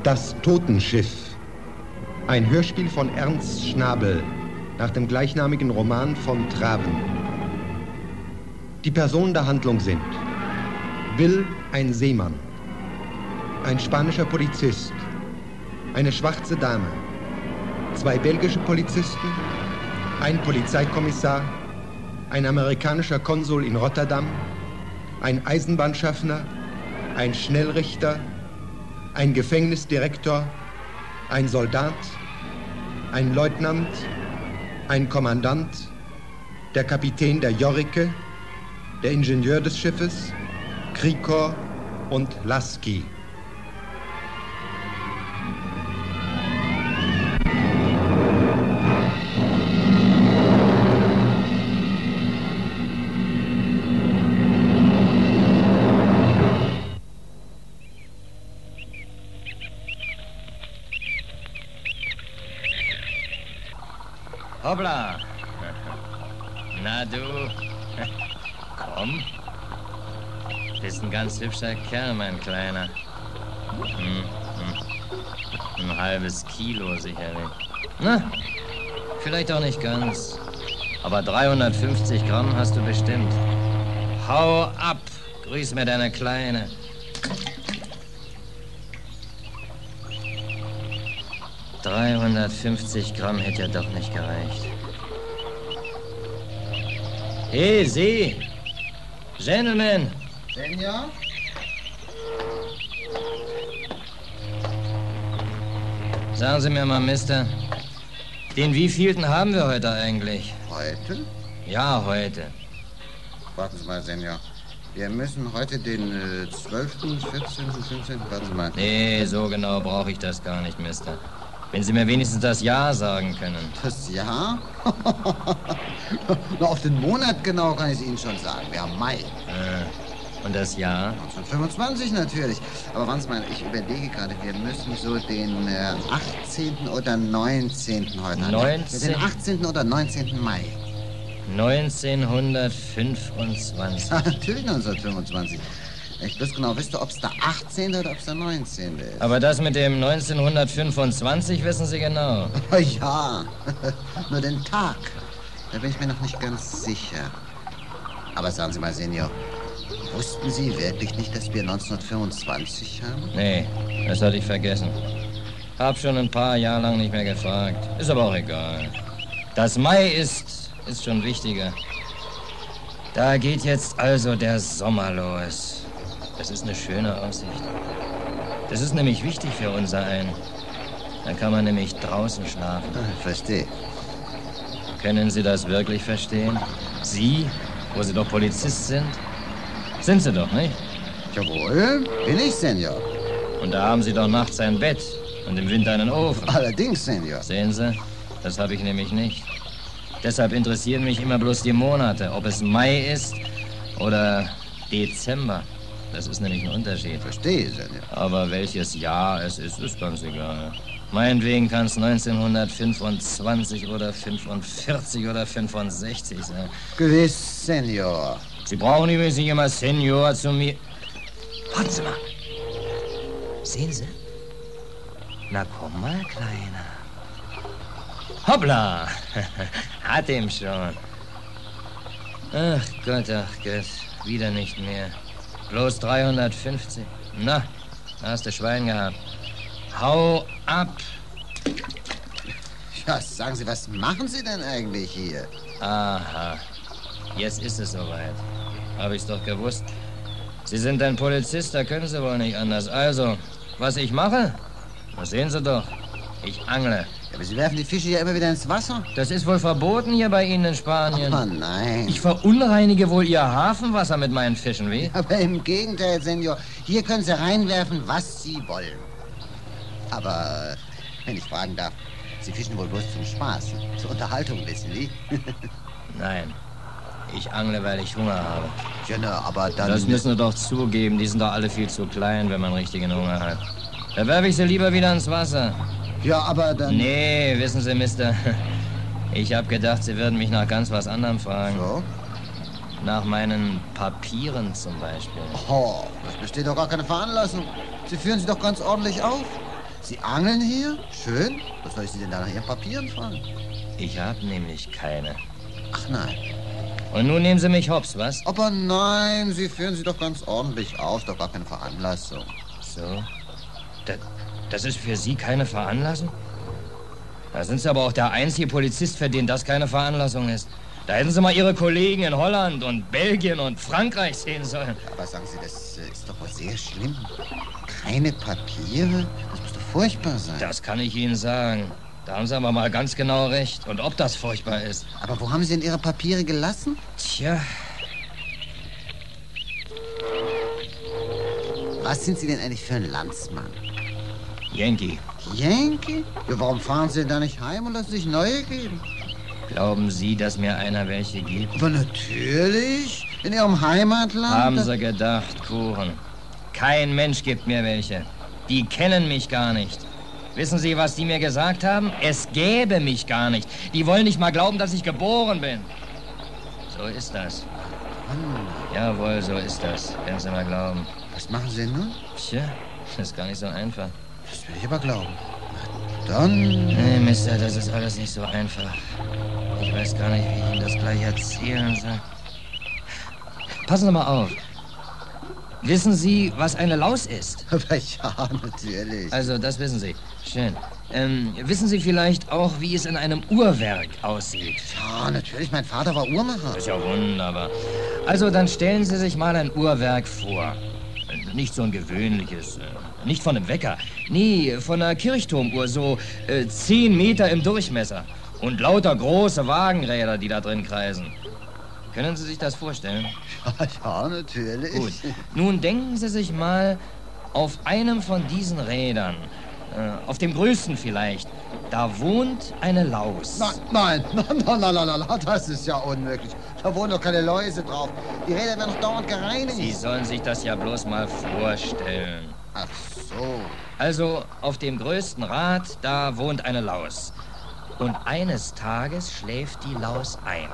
Das Totenschiff. Ein Hörspiel von Ernst Schnabel nach dem gleichnamigen Roman von Traven. Die Personen der Handlung sind Bill, ein Seemann, ein spanischer Polizist, eine schwarze Dame, 2 belgische Polizisten, ein Polizeikommissar, ein amerikanischer Konsul in Rotterdam, ein Eisenbahnschaffner, ein Schnellrichter, ein Gefängnisdirektor, ein Soldat, ein Leutnant, ein Kommandant, der Kapitän der Jorike, der Ingenieur des Schiffes, Krikor und Lasky. Hoppla! Na du, komm. Bist ein ganz hübscher Kerl, mein Kleiner. Ein halbes Kilo sicherlich. Na, vielleicht auch nicht ganz. Aber 350 Gramm hast du bestimmt. Hau ab! Grüß mir deine Kleine. $350 Gramm hätte ja doch nicht gereicht. Hey, Sie! Gentlemen! Senior? Sagen Sie mir mal, Mister, den wievielten haben wir heute eigentlich? Heute? Ja, heute. Warten Sie mal, Senior. Wir müssen heute den 12., 14., 15. Warten Sie mal. Nee, so genau brauche ich das gar nicht, Mister. Wenn Sie mir wenigstens das Jahr sagen können. Das Jahr? Nur auf den Monat genau kann ich es Ihnen schon sagen. Wir haben Mai. Und das Jahr? 1925 natürlich. Aber warten Sie mal, ich überlege gerade, wir müssen so den 18. oder 19. heute haben. 19. Den 18. oder 19. Mai. 1925. Natürlich 1925. Ich bloß genau wüsste, ob es der 18. oder ob es der 19. ist. Aber das mit dem 1925 wissen Sie genau. Ja, nur den Tag. Da bin ich mir noch nicht ganz sicher. Aber sagen Sie mal, Senior, wussten Sie wirklich nicht, dass wir 1925 haben? Nee, das hatte ich vergessen. Hab schon ein paar Jahre lang nicht mehr gefragt. Ist aber auch egal. Das Mai ist schon wichtiger. Da geht jetzt also der Sommer los. Das ist eine schöne Aussicht. Das ist nämlich wichtig für unser einen. Dann kann man nämlich draußen schlafen. Verstehe. Können Sie das wirklich verstehen? Sie, wo Sie doch Polizist sind? Sind Sie doch, nicht? Jawohl, bin ich, Senior. Und da haben Sie doch nachts ein Bett und im Winter einen Ofen. Allerdings, Senior. Sehen Sie, das habe ich nämlich nicht. Deshalb interessieren mich immer bloß die Monate, ob es Mai ist oder Dezember. Das ist nämlich ein Unterschied. Verstehe, Senior. Aber welches Jahr es ist ganz egal. Meinetwegen kann es 1925 oder 45 oder 65 sein. Gewiss, Senior. Sie brauchen übrigens nicht immer Senior zu mir. Warten Sie mal. Sehen Sie? Na komm mal, Kleiner. Hoppla! Hat ihm schon. Ach Gott. Wieder nicht mehr. Bloß 350. Na, da hast du Schwein gehabt. Hau ab! Ja, sagen Sie, was machen Sie denn eigentlich hier? Aha. Jetzt ist es soweit. Hab ich's doch gewusst. Sie sind ein Polizist, da können Sie wohl nicht anders. Also, was ich mache? Das sehen Sie doch. Ich angle. Ja, aber Sie werfen die Fische ja immer wieder ins Wasser. Das ist wohl verboten hier bei Ihnen in Spanien. Oh nein. Ich verunreinige wohl Ihr Hafenwasser mit meinen Fischen, wie? Aber im Gegenteil, Senior. Hier können Sie reinwerfen, was Sie wollen. Aber, wenn ich fragen darf, Sie fischen wohl bloß zum Spaß, zur Unterhaltung, wissen Sie? Nein. Ich angle, weil ich Hunger habe. Ja, na, aber dann... Das müssen Sie doch zugeben. Die sind doch alle viel zu klein, wenn man richtigen Hunger hat. Da werfe ich sie lieber wieder ins Wasser. Ja, aber dann... Nee, wissen Sie, Mister, ich habe gedacht, Sie würden mich nach ganz was anderem fragen. So? Nach meinen Papieren zum Beispiel. Oh, das besteht doch gar keine Veranlassung. Sie führen sie doch ganz ordentlich auf. Sie angeln hier? Schön. Was soll ich Sie denn da nach Ihren Papieren fragen? Ich habe nämlich keine. Ach nein. Und nun nehmen Sie mich hops, was? Aber nein, Sie führen sie doch ganz ordentlich auf. Doch gar keine Veranlassung. So. Das ist für Sie keine Veranlassung? Da sind Sie aber auch der einzige Polizist, für den das keine Veranlassung ist. Da hätten Sie mal Ihre Kollegen in Holland und Belgien und Frankreich sehen sollen. Aber sagen Sie, das ist doch wohl sehr schlimm. Keine Papiere? Das muss doch furchtbar sein. Das kann ich Ihnen sagen. Da haben Sie aber mal ganz genau recht. Und ob das furchtbar ist. Aber wo haben Sie denn Ihre Papiere gelassen? Tja. Was sind Sie denn eigentlich für ein Landsmann? Yankee. Yankee? Ja, warum fahren Sie denn da nicht heim und lassen sich neue geben? Glauben Sie, dass mir einer welche gibt? Aber natürlich. In Ihrem Heimatland. Haben Sie gedacht, Kuchen. Kein Mensch gibt mir welche. Die kennen mich gar nicht. Wissen Sie, was die mir gesagt haben? Es gäbe mich gar nicht. Die wollen nicht mal glauben, dass ich geboren bin. So ist das. Jawohl, so ist das. Werden Sie mal glauben. Was machen Sie denn nun? Tja, das ist gar nicht so einfach. Das will ich aber glauben. Na dann... Nee, Mister, das ist alles nicht so einfach. Ich weiß gar nicht, wie ich Ihnen das gleich erzählen soll. Passen Sie mal auf. Wissen Sie, was eine Laus ist? Aber ja, natürlich. Also, das wissen Sie. Schön. Wissen Sie vielleicht auch, wie es in einem Uhrwerk aussieht? Ja, natürlich. Mein Vater war Uhrmacher. Das ist ja wunderbar. Also, dann stellen Sie sich mal ein Uhrwerk vor. Nicht so ein gewöhnliches, nicht von einem Wecker. Nee, von einer Kirchturmuhr, so 10 Meter im Durchmesser. Und lauter große Wagenräder, die da drin kreisen. Können Sie sich das vorstellen? Ja, natürlich. Gut. Nun denken Sie sich mal auf einem von diesen Rädern, auf dem größten vielleicht, da wohnt eine Laus. Nein, das ist ja unmöglich. Da wohnen doch keine Läuse drauf. Die Räder werden doch dauernd gereinigt. Sie sollen sich das ja bloß mal vorstellen. Ach so. Also, auf dem größten Rad, da wohnt eine Laus. Und eines Tages schläft die Laus ein.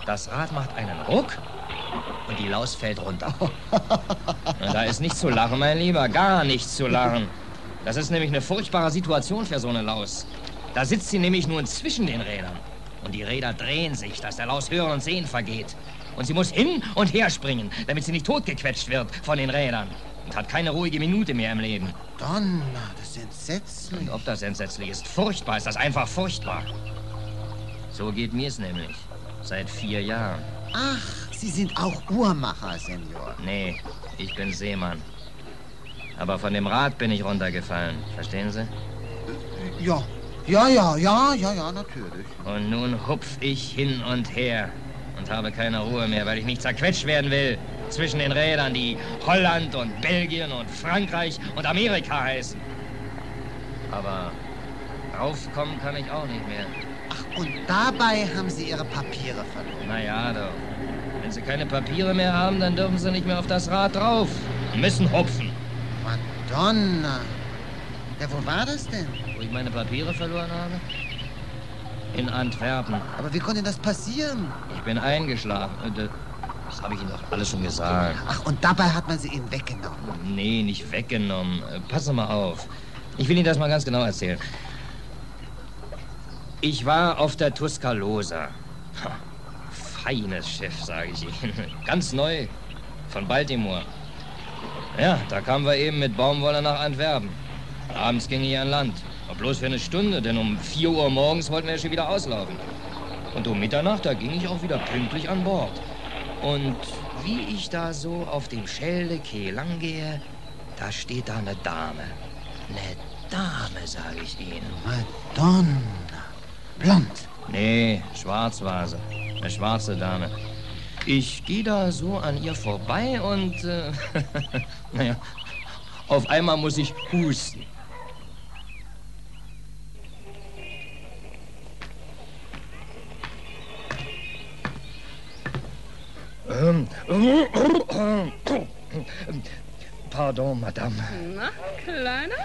Das Rad macht einen Ruck und die Laus fällt runter. Na, da ist nichts zu lachen, mein Lieber, gar nichts zu lachen. Das ist nämlich eine furchtbare Situation für so eine Laus. Da sitzt sie nämlich nur zwischen den Rädern. Und die Räder drehen sich, dass der Laus Hören und Sehen vergeht. Und sie muss hin und her springen, damit sie nicht totgequetscht wird von den Rädern. Und hat keine ruhige Minute mehr im Leben. Donner, das ist entsetzlich. Und ob das entsetzlich ist, furchtbar ist das, einfach furchtbar. So geht mir's nämlich. Seit 4 Jahren. Ach, Sie sind auch Uhrmacher, Senior. Nee, ich bin Seemann. Aber von dem Rad bin ich runtergefallen. Verstehen Sie? Ja, natürlich. Und nun hupf ich hin und her und habe keine Ruhe mehr, weil ich nicht zerquetscht werden will zwischen den Rädern, die Holland und Belgien und Frankreich und Amerika heißen. Aber raufkommen kann ich auch nicht mehr. Ach, und dabei haben Sie Ihre Papiere verloren. Na ja, doch. Wenn Sie keine Papiere mehr haben, dann dürfen Sie nicht mehr auf das Rad drauf. Müssen hupfen. Madonna. Ja, wo war das denn? Wo ich meine Papiere verloren habe? In Antwerpen. Aber wie konnte das passieren? Ich bin eingeschlafen. Das habe ich Ihnen doch alles schon gesagt. Ach, und dabei hat man sie Ihnen weggenommen. Nee, nicht weggenommen. Passen Sie mal auf. Ich will Ihnen das mal ganz genau erzählen. Ich war auf der Tuscaloosa. Feines Schiff, sage ich Ihnen. Ganz neu. Von Baltimore. Ja, da kamen wir eben mit Baumwolle nach Antwerpen. Abends ging ich an Land. Aber bloß für eine Stunde, denn um 4 Uhr morgens wollten wir schon wieder auslaufen. Und um Mitternacht, da ging ich auch wieder pünktlich an Bord. Und wie ich da so auf dem Schelde-Quai lang gehe, da steht da eine Dame. Eine Dame, sage ich Ihnen. Madonna. Blond. Nee, schwarz war sie. Eine schwarze Dame. Ich gehe da so an ihr vorbei und, naja, auf einmal muss ich husten. Pardon, Madame. Na, Kleiner?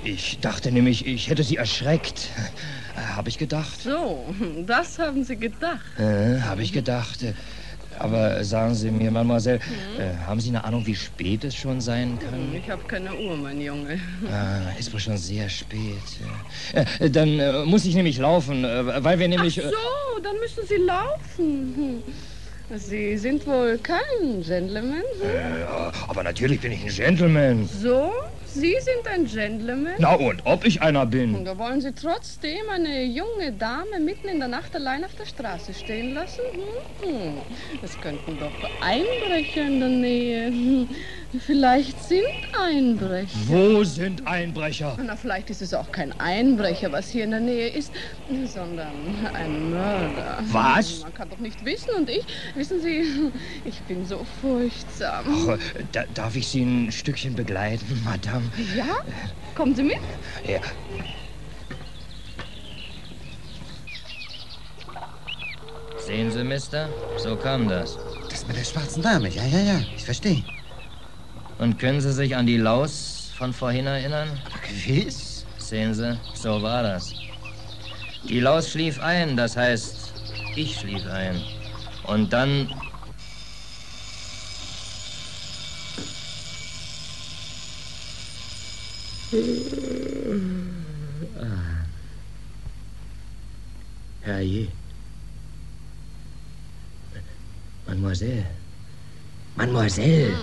Ich dachte nämlich, ich hätte Sie erschreckt. Habe ich gedacht. So, das haben Sie gedacht. Habe ich gedacht. Aber sagen Sie mir, Mademoiselle, haben Sie eine Ahnung, wie spät es schon sein kann? Ich habe keine Uhr, mein Junge. Ist wohl schon sehr spät. Dann muss ich nämlich laufen, weil wir nämlich... Ach so, dann müssen Sie laufen. Sie sind wohl kein Gentleman? Ja, aber natürlich bin ich ein Gentleman. So? Sie sind ein Gentleman? Na und, ob ich einer bin? Und da wollen Sie trotzdem eine junge Dame mitten in der Nacht allein auf der Straße stehen lassen? Es könnten doch Einbrecher in der Nähe. Vielleicht sind Einbrecher. Wo sind Einbrecher? Na, vielleicht ist es auch kein Einbrecher, was hier in der Nähe ist, sondern ein Mörder. Was? Man kann doch nicht wissen. Und wissen Sie, ich bin so furchtsam. Oh, darf ich Sie ein Stückchen begleiten, Madame? Ja? Kommen Sie mit? Ja. Sehen Sie, Mister? So kam das. Das mit der schwarzen Dame, ja, ich verstehe. Und können Sie sich an die Laus von vorhin erinnern? Aber gewiss. Sehen Sie, so war das. Die Laus schlief ein, das heißt, ich schlief ein. Und dann... Herrje. Mademoiselle. Mademoiselle.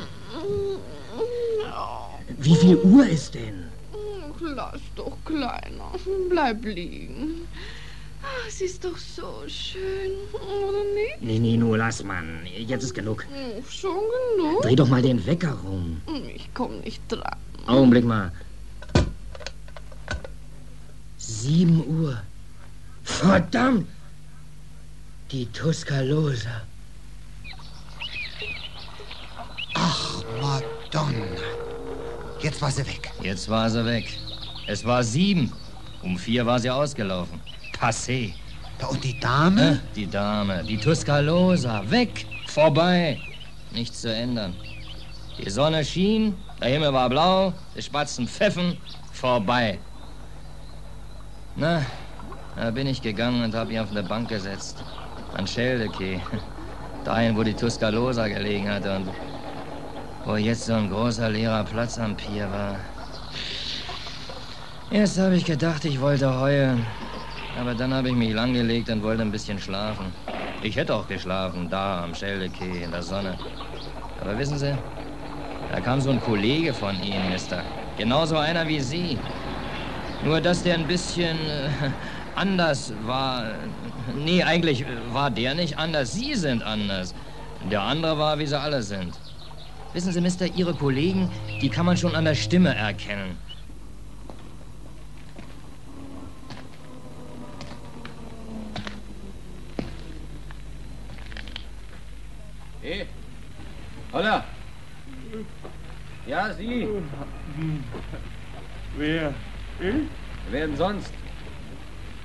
Wie viel Uhr ist denn? Lass doch, Kleiner. Bleib liegen. Ach, es ist doch so schön, oder nicht? Nee, nur lass, Mann. Jetzt ist genug. Schon genug? Dreh doch mal den Wecker rum. Ich komm nicht dran. Augenblick mal. 7 Uhr. Verdammt! Die Tuscaloosa. Ach, Madonna. Jetzt war sie weg. Jetzt war sie weg. Es war 7. Um 4 war sie ausgelaufen. Passé. Da, und die Dame? Die Dame, die Tuscaloosa. Weg. Vorbei. Nichts zu ändern. Die Sonne schien, der Himmel war blau, die Spatzen pfiffen. Vorbei. Na, da bin ich gegangen und habe mich auf eine Bank gesetzt. An Scheldekee. Dahin, wo die Tuscaloosa gelegen hatte und wo jetzt so ein großer leerer Platz am Pier war. Erst habe ich gedacht, ich wollte heulen. Aber dann habe ich mich langgelegt und wollte ein bisschen schlafen. Ich hätte auch geschlafen, da am Scheldekee in der Sonne. Aber wissen Sie, da kam so ein Kollege von Ihnen, Mister. Genauso einer wie Sie. Nur, dass der ein bisschen anders war. Nee, eigentlich war der nicht anders. Sie sind anders. Der andere war, wie sie alle sind. Wissen Sie, Mister, Ihre Kollegen, die kann man schon an der Stimme erkennen. Hey, Holla! Ja, Sie. Wer? Ich? Wer denn sonst?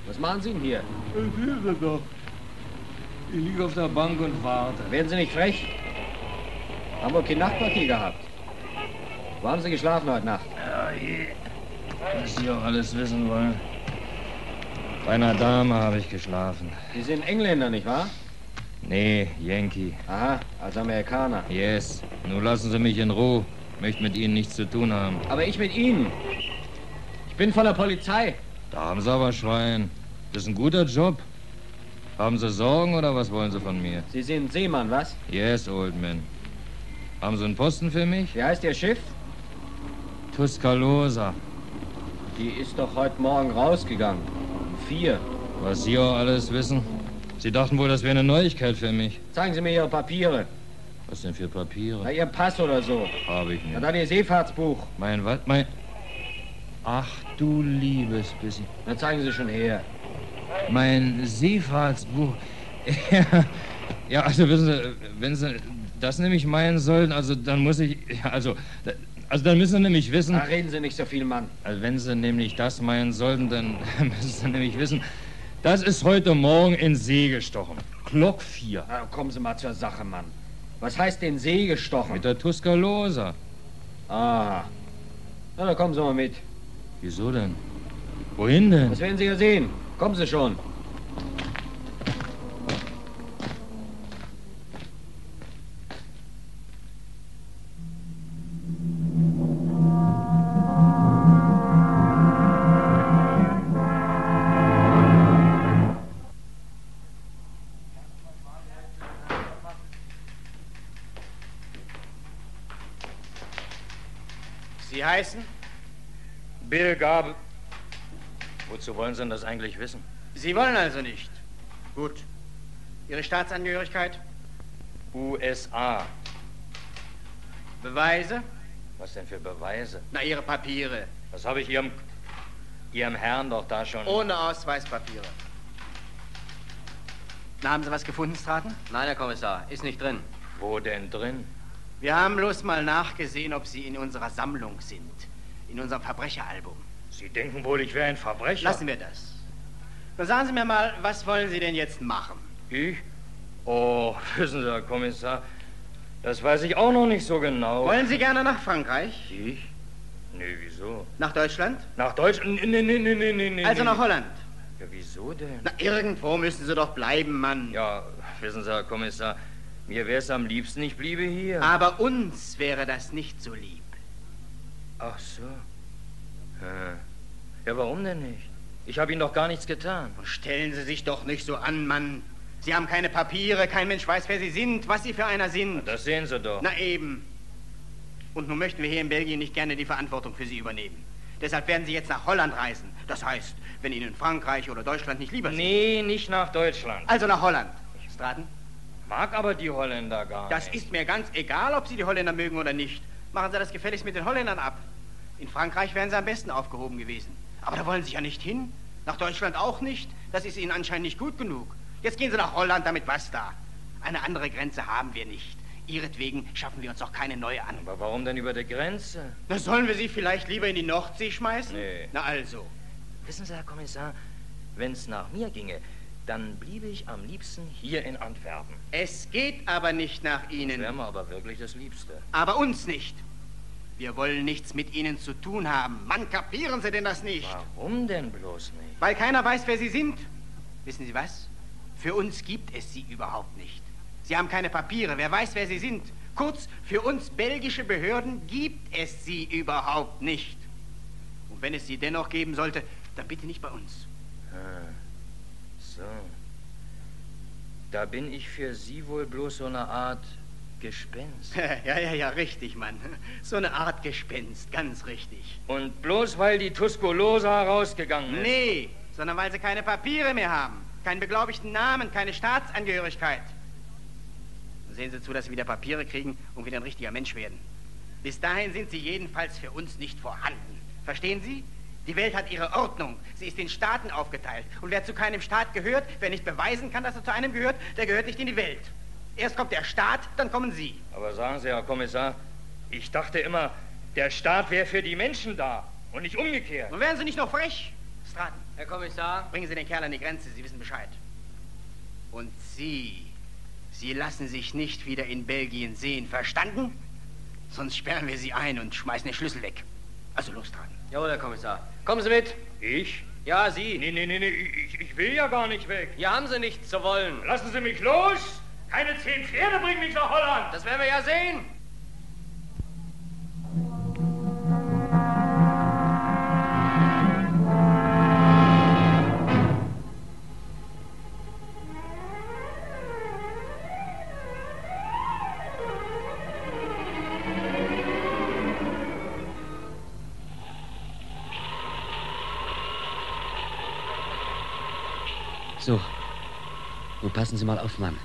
Was machen Sie denn hier? Erzähl sie doch. Ich liege auf der Bank und warte. Werden Sie nicht frech? Haben wir kein Nachtpartie gehabt? Wo haben Sie geschlafen heute Nacht? Ja, was Sie auch alles wissen wollen. Bei einer Dame habe ich geschlafen. Sie sind Engländer, nicht wahr? Nee, Yankee. Aha, als Amerikaner. Yes. Nun lassen Sie mich in Ruhe. Möchte mit Ihnen nichts zu tun haben. Aber ich mit Ihnen. Ich bin von der Polizei. Da haben Sie aber Schwein. Das ist ein guter Job. Haben Sie Sorgen oder was wollen Sie von mir? Sie sind Seemann, was? Yes, old man. Haben Sie einen Posten für mich? Wie heißt Ihr Schiff? Tuscaloosa. Die ist doch heute Morgen rausgegangen. Um 4. Was Sie auch alles wissen? Sie dachten wohl, das wäre eine Neuigkeit für mich. Zeigen Sie mir Ihre Papiere. Was denn für Papiere? Na, Ihr Pass oder so. Habe ich Na, nicht. dann Ihr Seefahrtsbuch. Mein was? Mein... Ach, du liebes bisschen. Dann zeigen Sie schon her. Mein Seefahrtsbuch. Ja, also wissen Sie, wenn Sie das nämlich meinen sollten, also dann muss ich... Ja, also dann müssen Sie nämlich wissen... Da reden Sie nicht so viel, Mann. Also wenn Sie nämlich das meinen sollten, dann müssen Sie nämlich wissen... Das ist heute Morgen in See gestochen. Glock 4. Na, kommen Sie mal zur Sache, Mann. Was heißt den See gestochen? Mit der Tuscaloosa. Ah. Na, dann kommen Sie mal mit. Wieso denn? Wohin denn? Das werden Sie ja sehen. Kommen Sie schon. Sie heißen? Bill Gabel. Wozu wollen Sie denn das eigentlich wissen? Sie wollen also nicht. Gut. Ihre Staatsangehörigkeit? USA. Beweise? Was denn für Beweise? Na, Ihre Papiere. Das habe ich Ihrem Herrn doch da schon... Ohne Ausweispapiere. Na, haben Sie was gefunden, Straten? Nein, Herr Kommissar, ist nicht drin. Wo denn drin? Wir haben bloß mal nachgesehen, ob Sie in unserer Sammlung sind. In unserem Verbrecheralbum. Sie denken wohl, ich wäre ein Verbrecher? Lassen wir das. Dann sagen Sie mir mal, was wollen Sie denn jetzt machen? Ich? Oh, wissen Sie, Herr Kommissar, das weiß ich auch noch nicht so genau. Wollen Sie gerne nach Frankreich? Ich? Nee, wieso? Nach Deutschland? Nach Deutschland? Nee. Also nach Holland? Ja, wieso denn? Na, irgendwo müssen Sie doch bleiben, Mann. Ja, wissen Sie, Herr Kommissar, mir wäre es am liebsten, ich bliebe hier. Aber uns wäre das nicht so lieb. Ach so. Ja, warum denn nicht? Ich habe Ihnen doch gar nichts getan. Stellen Sie sich doch nicht so an, Mann. Sie haben keine Papiere, kein Mensch weiß, wer Sie sind, was Sie für einer sind. Na, das sehen Sie doch. Na eben. Und nun möchten wir hier in Belgien nicht gerne die Verantwortung für Sie übernehmen. Deshalb werden Sie jetzt nach Holland reisen. Das heißt, wenn Ihnen Frankreich oder Deutschland nicht lieber sind. Nee, nicht nach Deutschland. Also nach Holland. Straten? Mag aber die Holländer gar nicht. Das ist mir ganz egal, ob Sie die Holländer mögen oder nicht. Machen Sie das gefälligst mit den Holländern ab. In Frankreich wären Sie am besten aufgehoben gewesen. Aber da wollen Sie ja nicht hin. Nach Deutschland auch nicht. Das ist Ihnen anscheinend nicht gut genug. Jetzt gehen Sie nach Holland, damit basta. Eine andere Grenze haben wir nicht. Ihretwegen schaffen wir uns auch keine neue an. Aber warum denn über der Grenze? Na, sollen wir Sie vielleicht lieber in die Nordsee schmeißen? Nee. Na also. Wissen Sie, Herr Kommissar, wenn es nach mir ginge, dann bliebe ich am liebsten hier in Antwerpen. Es geht aber nicht nach Ihnen. Das wäre mir aber wirklich das Liebste. Aber uns nicht. Wir wollen nichts mit Ihnen zu tun haben. Mann, kapieren Sie denn das nicht? Warum denn bloß nicht? Weil keiner weiß, wer Sie sind. Wissen Sie was? Für uns gibt es Sie überhaupt nicht. Sie haben keine Papiere. Wer weiß, wer Sie sind? Kurz, für uns belgische Behörden gibt es Sie überhaupt nicht. Und wenn es Sie dennoch geben sollte, dann bitte nicht bei uns. So. Da bin ich für Sie wohl bloß so eine Art Gespenst. Ja, richtig, Mann. So eine Art Gespenst, ganz richtig. Und bloß weil die Tuscolosa rausgegangen ist? Nee, sondern weil Sie keine Papiere mehr haben. Keinen beglaubigten Namen, keine Staatsangehörigkeit. Sehen Sie zu, dass Sie wieder Papiere kriegen und wieder ein richtiger Mensch werden. Bis dahin sind Sie jedenfalls für uns nicht vorhanden. Verstehen Sie? Die Welt hat ihre Ordnung. Sie ist in Staaten aufgeteilt. Und wer zu keinem Staat gehört, wer nicht beweisen kann, dass er zu einem gehört, der gehört nicht in die Welt. Erst kommt der Staat, dann kommen Sie. Aber sagen Sie, Herr Kommissar, ich dachte immer, der Staat wäre für die Menschen da und nicht umgekehrt. Nun werden Sie nicht noch frech. Straten. Herr Kommissar? Bringen Sie den Kerl an die Grenze, Sie wissen Bescheid. Und Sie lassen sich nicht wieder in Belgien sehen, verstanden? Sonst sperren wir Sie ein und schmeißen den Schlüssel weg. Also los, Straten. Jawohl, Herr Kommissar. Kommen Sie mit. Ich? Ja, Sie. Nee, ich will ja gar nicht weg. Hier haben Sie nichts zu wollen. Lassen Sie mich los! Keine 10 Pferde bringen mich nach Holland! Das werden wir ja sehen. So, nun passen Sie mal auf, Mann.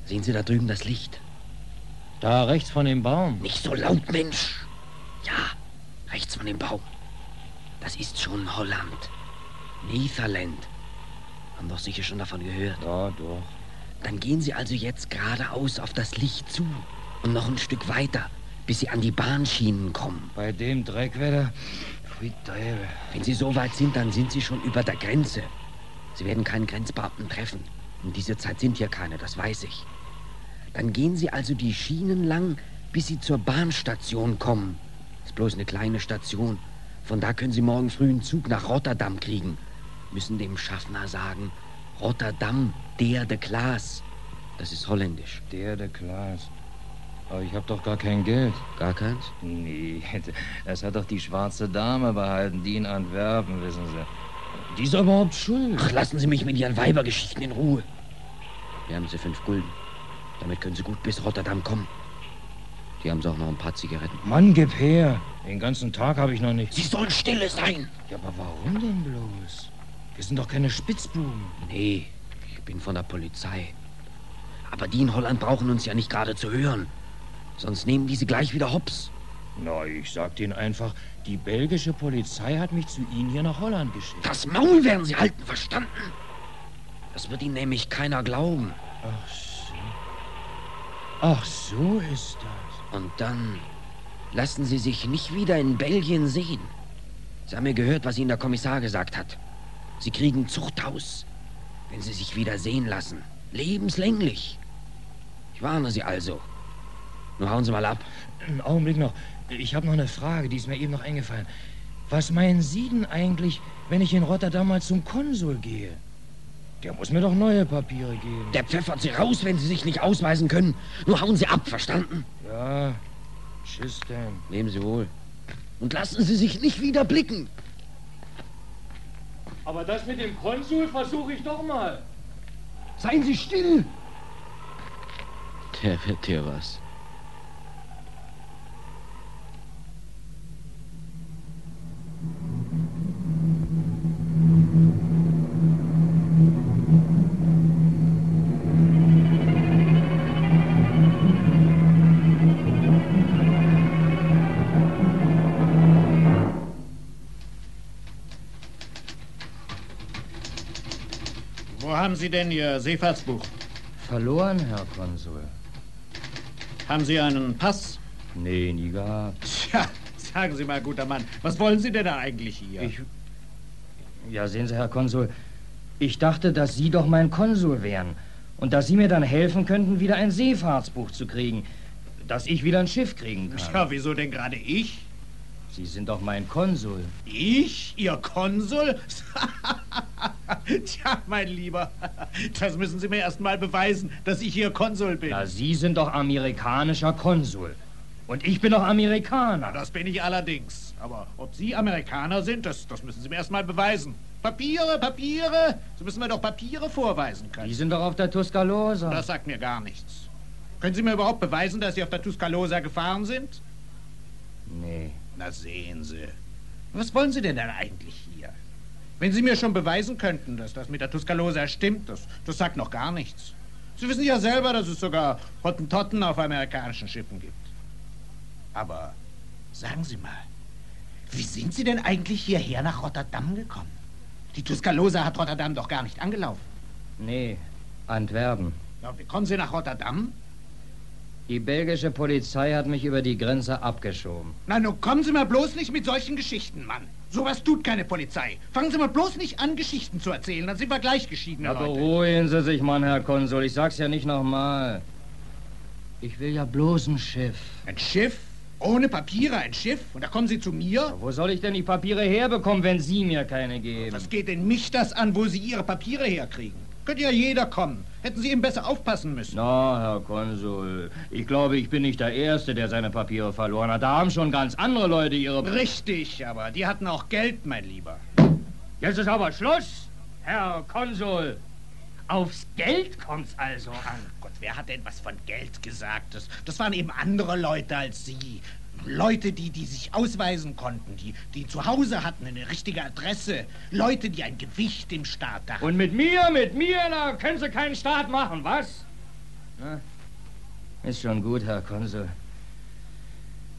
Sehen Sie da drüben das Licht? Da rechts von dem Baum. Nicht so laut, Mensch. Ja, rechts von dem Baum. Das ist schon Holland. Netherland. Haben doch sicher schon davon gehört. Ja, doch. Dann gehen Sie also jetzt geradeaus auf das Licht zu. Und noch ein Stück weiter, bis Sie an die Bahnschienen kommen. Bei dem Dreckwetter? Pfui Teufel. Wenn Sie so weit sind, dann sind Sie schon über der Grenze. Sie werden keinen Grenzbeamten treffen. Um diese Zeit sind hier keine, das weiß ich. Dann gehen Sie also die Schienen lang, bis Sie zur Bahnstation kommen. Ist bloß eine kleine Station. Von da können Sie morgen früh einen Zug nach Rotterdam kriegen. Müssen dem Schaffner sagen, Rotterdam, der de Klaas. Das ist holländisch. Der de Klaas. Aber ich hab doch gar kein Geld. Gar keins? Nee, das hat doch die schwarze Dame behalten, die in Antwerpen, wissen Sie. Die ist überhaupt schuld. Ach, lassen Sie mich mit Ihren Weibergeschichten in Ruhe. Hier haben Sie 5 Gulden. Damit können Sie gut bis Rotterdam kommen. Die haben sie auch noch ein paar Zigaretten. Mann, gib her. Den ganzen Tag habe ich noch nicht. Sie sollen stille sein. Ja, aber warum denn bloß? Wir sind doch keine Spitzbuben. Nee, ich bin von der Polizei. Aber die in Holland brauchen uns ja nicht gerade zu hören. Sonst nehmen die sie gleich wieder hops. Na, ich sag denen einfach, die belgische Polizei hat mich zu Ihnen hier nach Holland geschickt. Das Maul werden Sie halten, verstanden? Das wird Ihnen nämlich keiner glauben. Ach so. Ach, so ist das. Und dann lassen Sie sich nicht wieder in Belgien sehen. Sie haben mir gehört, was Ihnen der Kommissar gesagt hat. Sie kriegen Zuchthaus, wenn Sie sich wieder sehen lassen. Lebenslänglich. Ich warne Sie also. Nur hauen Sie mal ab. Einen Augenblick noch. Ich habe noch eine Frage, die ist mir eben noch eingefallen. Was meinen Sie denn eigentlich, wenn ich in Rotterdam mal zum Konsul gehe? Der muss mir doch neue Papiere geben. Der pfeffert Sie raus, wenn Sie sich nicht ausweisen können. Nur hauen Sie ab, verstanden? Ja, tschüss denn. Leben Sie wohl. Und lassen Sie sich nicht wieder blicken. Aber das mit dem Konsul versuche ich doch mal. Seien Sie still! Der wird dir was. Wo haben Sie denn Ihr Seefahrtsbuch? Verloren, Herr Konsul. Haben Sie einen Pass? Nee, nie gehabt. Tja, sagen Sie mal, guter Mann, was wollen Sie denn da eigentlich hier? Ja, sehen Sie, Herr Konsul, ich dachte, dass Sie doch mein Konsul wären und dass Sie mir dann helfen könnten, wieder ein Seefahrtsbuch zu kriegen, dass ich wieder ein Schiff kriegen kann. Ja, wieso denn gerade ich? Sie sind doch mein Konsul. Ich? Ihr Konsul? Tja, mein Lieber, das müssen Sie mir erst mal beweisen, dass ich Ihr Konsul bin. Na, Sie sind doch amerikanischer Konsul. Und ich bin doch Amerikaner. Na, das bin ich allerdings. Aber ob Sie Amerikaner sind, das müssen Sie mir erst mal beweisen. Papiere, Papiere! Sie müssen mir doch Papiere vorweisen können. Die sind doch auf der Tuscaloosa. Das sagt mir gar nichts. Können Sie mir überhaupt beweisen, dass Sie auf der Tuscaloosa gefahren sind? Nee. Na, sehen Sie. Was wollen Sie denn dann eigentlich hier? Wenn Sie mir schon beweisen könnten, dass das mit der Tuscaloosa stimmt, das sagt noch gar nichts. Sie wissen ja selber, dass es sogar Hottentotten auf amerikanischen Schiffen gibt. Aber sagen Sie mal, wie sind Sie denn eigentlich hierher nach Rotterdam gekommen? Die Tuscaloosa hat Rotterdam doch gar nicht angelaufen. Nee, Antwerpen. Ja, wie kommen Sie nach Rotterdam? Die belgische Polizei hat mich über die Grenze abgeschoben. Na, nun kommen Sie mal bloß nicht mit solchen Geschichten, Mann. Sowas tut keine Polizei. Fangen Sie mal bloß nicht an, Geschichten zu erzählen, dann sind wir gleich geschiedene Na, Leute. beruhigen Sie sich, Mann, Herr Konsul. Ich sag's ja nicht nochmal. Ich will ja bloß ein Schiff. Ein Schiff? Ohne Papiere ein Schiff? Und da kommen Sie zu mir? Aber wo soll ich denn die Papiere herbekommen, wenn Sie mir keine geben? Was geht denn mich das an, wo Sie Ihre Papiere herkriegen? Könnte ja jeder kommen. Hätten Sie eben besser aufpassen müssen. Na, Herr Konsul, ich glaube, ich bin nicht der Erste, der seine Papiere verloren hat. Da haben schon ganz andere Leute ihre... Richtig, aber die hatten auch Geld, mein Lieber. Jetzt ist aber Schluss, Herr Konsul. Aufs Geld kommt's also an. Gott, wer hat denn was von Geld gesagt? Das waren eben andere Leute als Sie. Leute, die sich ausweisen konnten, die zu Hause hatten, eine richtige Adresse. Leute, die ein Gewicht im Staat dachten. Und mit mir, da können Sie keinen Staat machen, was? Na, ist schon gut, Herr Konsul.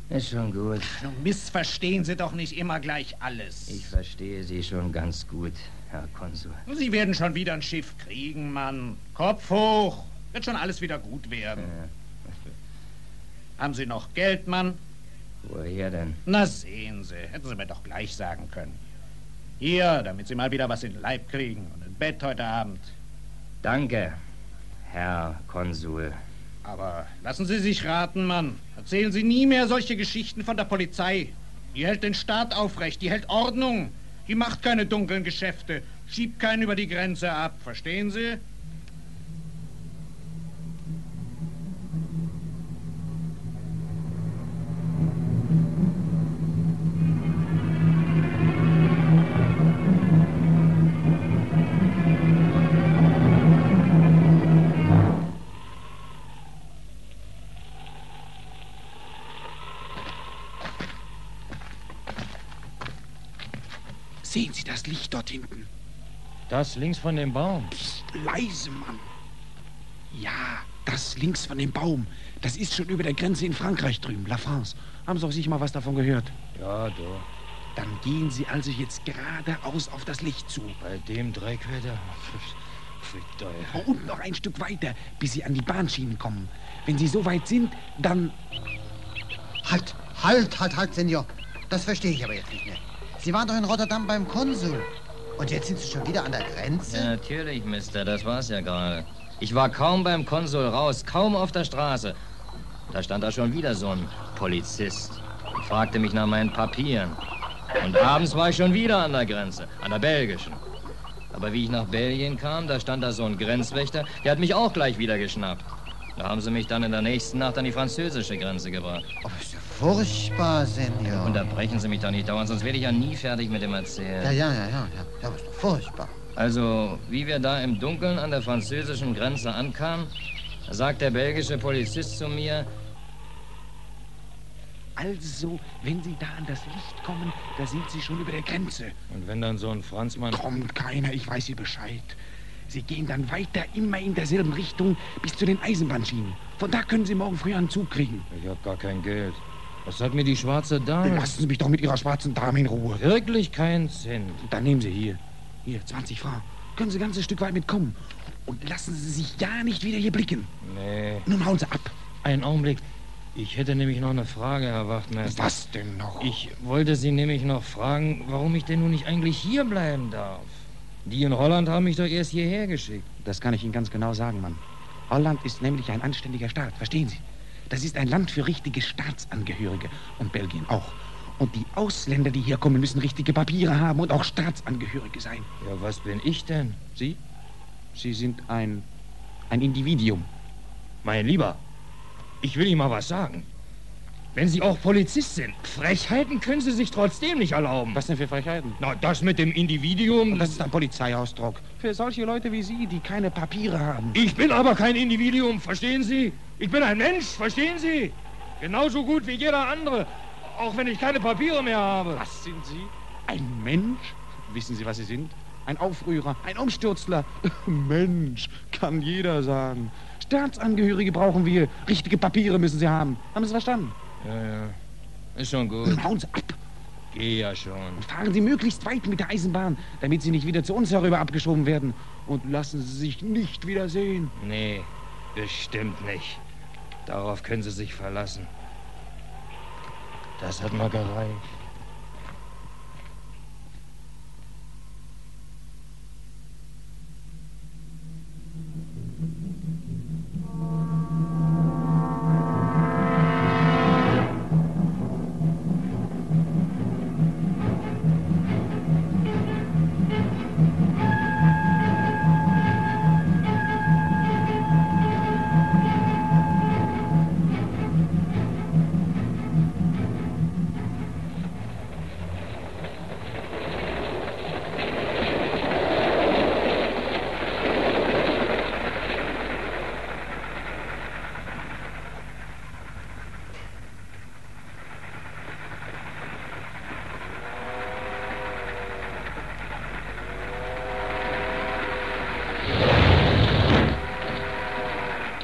Ist schon gut. Nun missverstehen Sie doch nicht immer gleich alles. Ich verstehe Sie schon ganz gut, Herr Konsul. Sie werden schon wieder ein Schiff kriegen, Mann. Kopf hoch. Wird schon alles wieder gut werden. Ja. Haben Sie noch Geld, Mann? Woher denn? Na, sehen Sie. Hätten Sie mir doch gleich sagen können. Hier, damit Sie mal wieder was in den Leib kriegen und ein Bett heute Abend. Danke, Herr Konsul. Aber lassen Sie sich raten, Mann. Erzählen Sie nie mehr solche Geschichten von der Polizei. Die hält den Staat aufrecht, die hält Ordnung. Die macht keine dunklen Geschäfte, schiebt keinen über die Grenze ab. Verstehen Sie? Sehen Sie das Licht dort hinten? Das links von dem Baum. Psst, leise, Mann. Ja, das links von dem Baum. Das ist schon über der Grenze in Frankreich drüben, La France. Haben Sie auch sicher mal was davon gehört? Ja, doch. Dann gehen Sie also jetzt geradeaus auf das Licht zu. Bei dem Dreckwetter? Oh, und noch ein Stück weiter, bis Sie an die Bahnschienen kommen. Wenn Sie so weit sind, dann... Halt, Senior. Das verstehe ich aber jetzt nicht mehr. Sie waren doch in Rotterdam beim Konsul. Und jetzt sind Sie schon wieder an der Grenze? Ja, natürlich, Mister, das war's ja gerade. Ich war kaum beim Konsul raus, kaum auf der Straße. Da stand da schon wieder so ein Polizist und fragte mich nach meinen Papieren. Und abends war ich schon wieder an der Grenze, an der belgischen. Aber wie ich nach Belgien kam, da stand da so ein Grenzwächter, der hat mich auch gleich wieder geschnappt. Da haben sie mich dann in der nächsten Nacht an die französische Grenze gebracht. Oh, ist ja furchtbar, Senior. Unterbrechen Sie mich doch nicht dauernd, sonst werde ich ja nie fertig mit dem Erzählen. Ja, aber ist doch furchtbar. Also, wie wir da im Dunkeln an der französischen Grenze ankamen, sagt der belgische Polizist zu mir... Also, wenn Sie da an das Licht kommen, da sind Sie schon über der Grenze. Und wenn dann so ein Franzmann... Kommt keiner, ich weiß Sie Bescheid. Sie gehen dann weiter, immer in derselben Richtung, bis zu den Eisenbahnschienen. Von da können Sie morgen früh einen Zug kriegen. Ich habe gar kein Geld. Was hat mir die schwarze Dame? Lassen Sie mich doch mit Ihrer schwarzen Dame in Ruhe. Wirklich keinen Cent. Dann nehmen Sie hier. Hier, 20 Francs. Können Sie ein ganzes Stück weit mitkommen. Und lassen Sie sich ja nicht wieder hier blicken. Nee. Nun hauen Sie ab. Einen Augenblick. Ich hätte nämlich noch eine Frage, Herr Wachtmeister. Was denn noch? Ich wollte Sie nämlich noch fragen, warum ich denn nun nicht eigentlich hier bleiben darf. Die in Holland haben mich doch erst hierher geschickt. Das kann ich Ihnen ganz genau sagen, Mann. Holland ist nämlich ein anständiger Staat, verstehen Sie? Das ist ein Land für richtige Staatsangehörige. Und Belgien auch. Und die Ausländer, die hier kommen, müssen richtige Papiere haben und auch Staatsangehörige sein. Ja, was bin ich denn? Sie? Sie sind ein Individuum. Mein Lieber, ich will Ihnen mal was sagen. Wenn Sie auch Polizist sind, Frechheiten können Sie sich trotzdem nicht erlauben. Was denn für Frechheiten? Na, das mit dem Individuum... Das ist ein Polizeiausdruck. Für solche Leute wie Sie, die keine Papiere haben. Ich bin aber kein Individuum, verstehen Sie? Ich bin ein Mensch, verstehen Sie? Genauso gut wie jeder andere. Auch wenn ich keine Papiere mehr habe. Was sind Sie? Ein Mensch? Wissen Sie, was Sie sind? Ein Aufrührer, ein Umstürzler. Mensch, kann jeder sagen. Staatsangehörige brauchen wir. Richtige Papiere müssen Sie haben. Haben Sie verstanden? Ja. Ist schon gut. Nun hauen Sie ab. Geh ja schon. Und fahren Sie möglichst weit mit der Eisenbahn, damit Sie nicht wieder zu uns herüber abgeschoben werden. Und lassen Sie sich nicht wiedersehen. Nee, bestimmt nicht. Darauf können Sie sich verlassen. Das hat mal gereicht.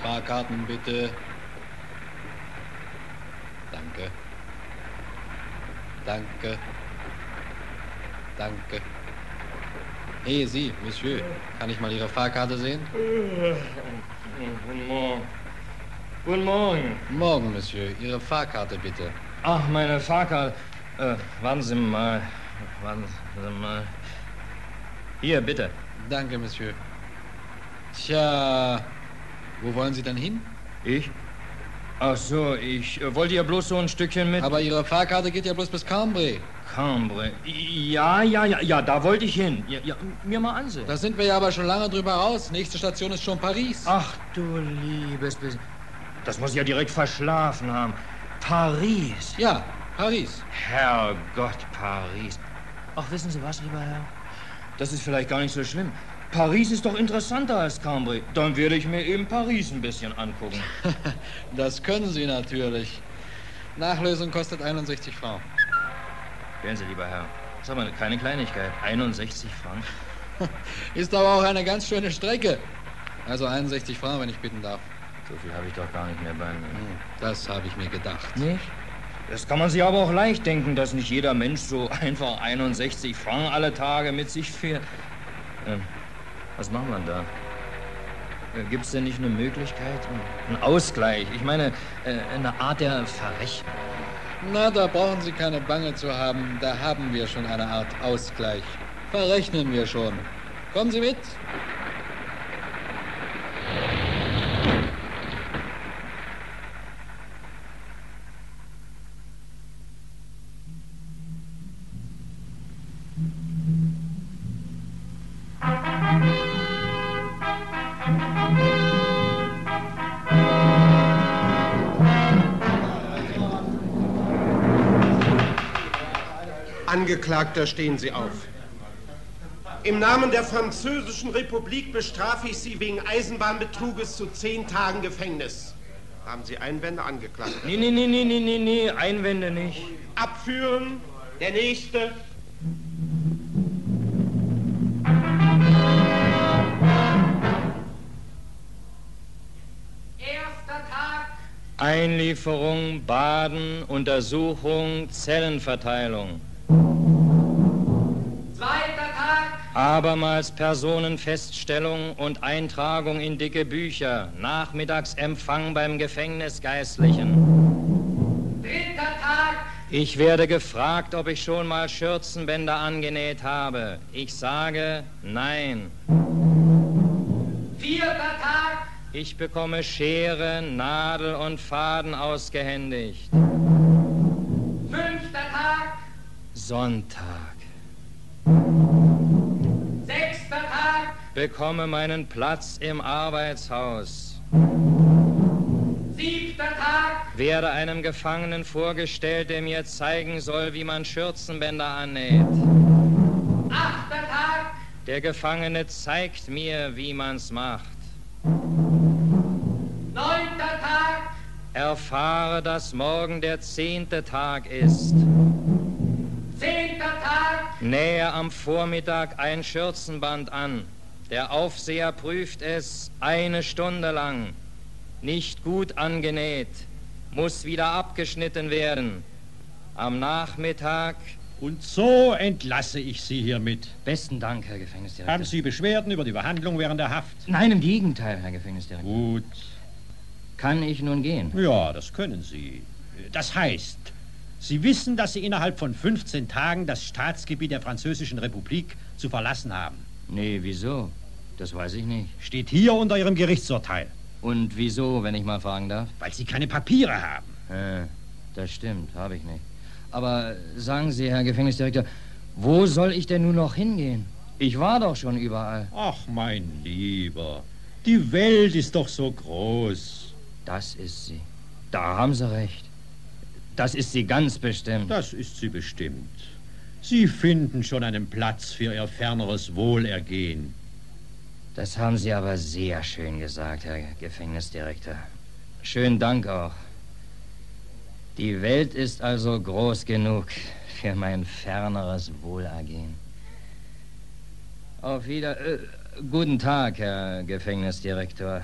Fahrkarten bitte. Danke. Danke. Danke. Hey, Sie, Monsieur, kann ich mal Ihre Fahrkarte sehen? Guten Morgen. Guten Morgen. Morgen, Monsieur. Ihre Fahrkarte bitte. Ach, meine Fahrkarte. Warten Sie mal. Hier, bitte. Danke, Monsieur. Tja, wo wollen Sie denn hin? Ich? Ach so, ich wollte ja bloß so ein Stückchen mit... Aber Ihre Fahrkarte geht ja bloß bis Cambrai. Cambrai? Ja, da wollte ich hin. Ja, mir mal ansehen. Da sind wir ja aber schon lange drüber raus. Nächste Station ist schon Paris. Ach, du liebes bisschen. Das muss ich ja direkt verschlafen haben. Paris? Ja, Paris. Herrgott, Paris. Ach, wissen Sie was, lieber Herr? Das ist vielleicht gar nicht so schlimm. Paris ist doch interessanter als Cambrai. Dann werde ich mir eben Paris ein bisschen angucken. Das können Sie natürlich. Nachlösung kostet 61 Francs. Hören Sie, lieber Herr. Das ist aber keine Kleinigkeit. 61 Franken. Ist aber auch eine ganz schöne Strecke. Also 61 Franken, wenn ich bitten darf. So viel habe ich doch gar nicht mehr bei mir. Das habe ich mir gedacht. Nicht? Das kann man sich aber auch leicht denken, dass nicht jeder Mensch so einfach 61 Franken alle Tage mit sich fährt. Was machen wir da? Gibt es denn nicht eine Möglichkeit? Einen Ausgleich? Ich meine, eine Art der Verrechnung. Na, da brauchen Sie keine Bange zu haben. Da haben wir schon eine Art Ausgleich. Verrechnen wir schon. Kommen Sie mit. Angeklagter, stehen Sie auf. Im Namen der Französischen Republik bestrafe ich Sie wegen Eisenbahnbetruges zu 10 Tagen Gefängnis. Haben Sie Einwände, Angeklagter? Nee, Einwände nicht. Abführen. Der Nächste. Erster Tag. Einlieferung, Baden, Untersuchung, Zellenverteilung. Zweiter Tag. Abermals Personenfeststellung und Eintragung in dicke Bücher. Nachmittagsempfang beim Gefängnisgeistlichen. Dritter Tag. Ich werde gefragt, ob ich schon mal Schürzenbänder angenäht habe. Ich sage nein. Vierter Tag. Ich bekomme Schere, Nadel und Faden ausgehändigt. Fünfter Tag. Sonntag. Sechster Tag. Bekomme meinen Platz im Arbeitshaus. Siebter Tag. Werde einem Gefangenen vorgestellt, der mir zeigen soll, wie man Schürzenbänder annäht. Achter Tag. Der Gefangene zeigt mir, wie man's macht. Neunter Tag. Erfahre, dass morgen der 10. Tag ist. 10. Tag. Nähe am Vormittag ein Schürzenband an. Der Aufseher prüft es 1 Stunde lang. Nicht gut angenäht. Muss wieder abgeschnitten werden. Am Nachmittag... Und so entlasse ich Sie hiermit. Besten Dank, Herr Gefängnisdirektor. Haben Sie Beschwerden über die Behandlung während der Haft? Nein, im Gegenteil, Herr Gefängnisdirektor. Gut. Kann ich nun gehen? Ja, das können Sie. Das heißt, Sie wissen, dass Sie innerhalb von 15 Tagen das Staatsgebiet der Französischen Republik zu verlassen haben. Nee, wieso? Das weiß ich nicht. Steht hier unter Ihrem Gerichtsurteil. Und wieso, wenn ich mal fragen darf? Weil Sie keine Papiere haben. Das stimmt, habe ich nicht. Aber sagen Sie, Herr Gefängnisdirektor, wo soll ich denn nun noch hingehen? Ich war doch schon überall. Ach, mein Lieber, die Welt ist doch so groß. Das ist sie. Da haben Sie recht. Das ist sie ganz bestimmt. Das ist sie bestimmt. Sie finden schon einen Platz für Ihr ferneres Wohlergehen. Das haben Sie aber sehr schön gesagt, Herr Gefängnisdirektor. Schönen Dank auch. Die Welt ist also groß genug für mein ferneres Wohlergehen. Auf guten Tag, Herr Gefängnisdirektor.